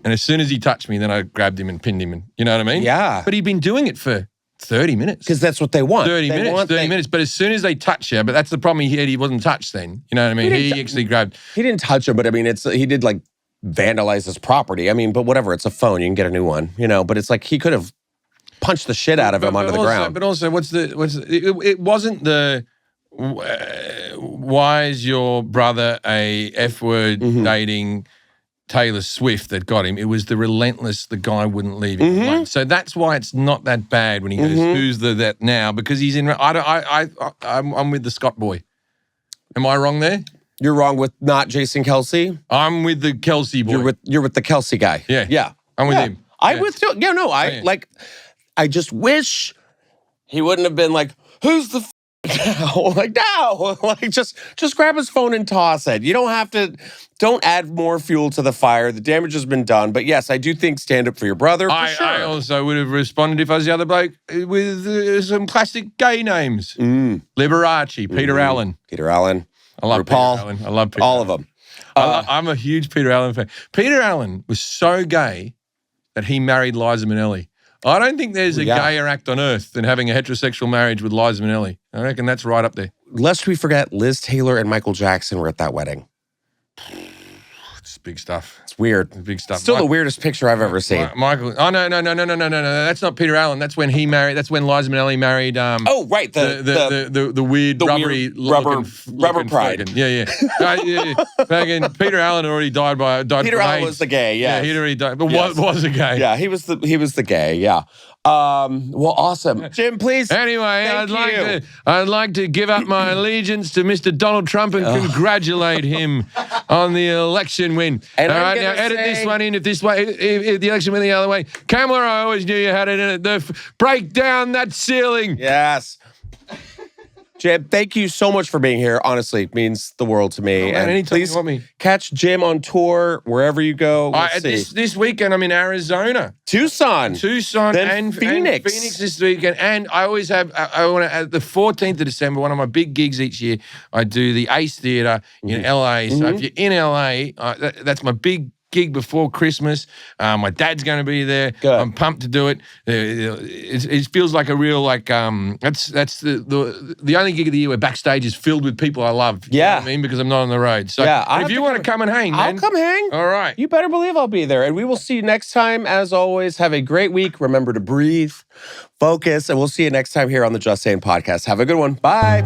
and as soon as he touched me, then I grabbed him and pinned him. And you know what I mean? Yeah. But he'd been doing it for 30 minutes. Because that's what they want. 30 minutes. But as soon as they touch you, but that's the problem he had, he wasn't touched then. You know what I mean? He actually grabbed. He didn't touch him, but I mean, he did like vandalize his property. I mean, but whatever, it's a phone. You can get a new one, but it's like he could have punched the shit out of him onto the ground. But also, it wasn't the, why is your brother a F-word dating Taylor Swift that got him? It was the relentless, the guy wouldn't leave him alone. So that's why it's not that bad when he goes, who's that now? Because he's in, I'm with the Scott boy. Am I wrong there? You're wrong with not Jason Kelce? I'm with the Kelce boy. You're with the Kelce guy. Yeah. I'm with him. I'm with you. Yeah, no, I just wish he wouldn't have been like, who's the now? Like, no. Like, just grab his phone and toss it. You don't have to, don't add more fuel to the fire. The damage has been done. But yes, I do think stand up for your brother, for sure. I also would have responded if I was the other bloke with some classic gay names. Liberace, Peter Allen. Peter Allen. I love RuPaul. Peter Allen. I love Peter All Allen. of them. I'm a huge Peter Allen fan. Peter Allen was so gay that he married Liza Minnelli. I don't think there's a gayer act on earth than having a heterosexual marriage with Liza Minnelli. I reckon that's right up there. Lest we forget, Liz Taylor and Michael Jackson were at that wedding. It's big stuff. It's weird. It's big stuff. Still the weirdest picture I've ever seen. Michael. Oh, no. That's not Peter Allen. That's when he married. That's when Liza Minnelli married. Right. The weird rubbery rubber pride. Yeah. Fucking Peter Allen already died Peter Allen was the gay. Yeah, he'd already died. But was a gay. Yeah, he was the gay. Yeah. Well, awesome, Jim. Please. Anyway, I'd like to give up my allegiance to Mr. Donald Trump and congratulate him on the election win. And all right, now edit this one in. If the election went the other way, Kamala, I always knew you had it in it. Break down that ceiling. Yes. Jim, thank you so much for being here. Honestly, it means the world to me. And anytime please you want me. Catch Jim on tour wherever you go. This weekend, I'm in Arizona. Tucson. Then and Phoenix. And Phoenix this weekend. And I always have, I want to, the 14th of December, one of my big gigs each year, I do the Ace Theatre in LA. So if you're in LA, that's my big gig before Christmas. My dad's going to be there. Good. I'm pumped to do it. It feels like a real that's the only gig of the year where backstage is filled with people I love. You know what I mean, because I'm not on the road. So if you want to come and hang, I'll come hang. All right. You better believe I'll be there. And we will see you next time. As always, have a great week. Remember to breathe, focus, and we'll see you next time here on the Just Saying podcast. Have a good one. Bye.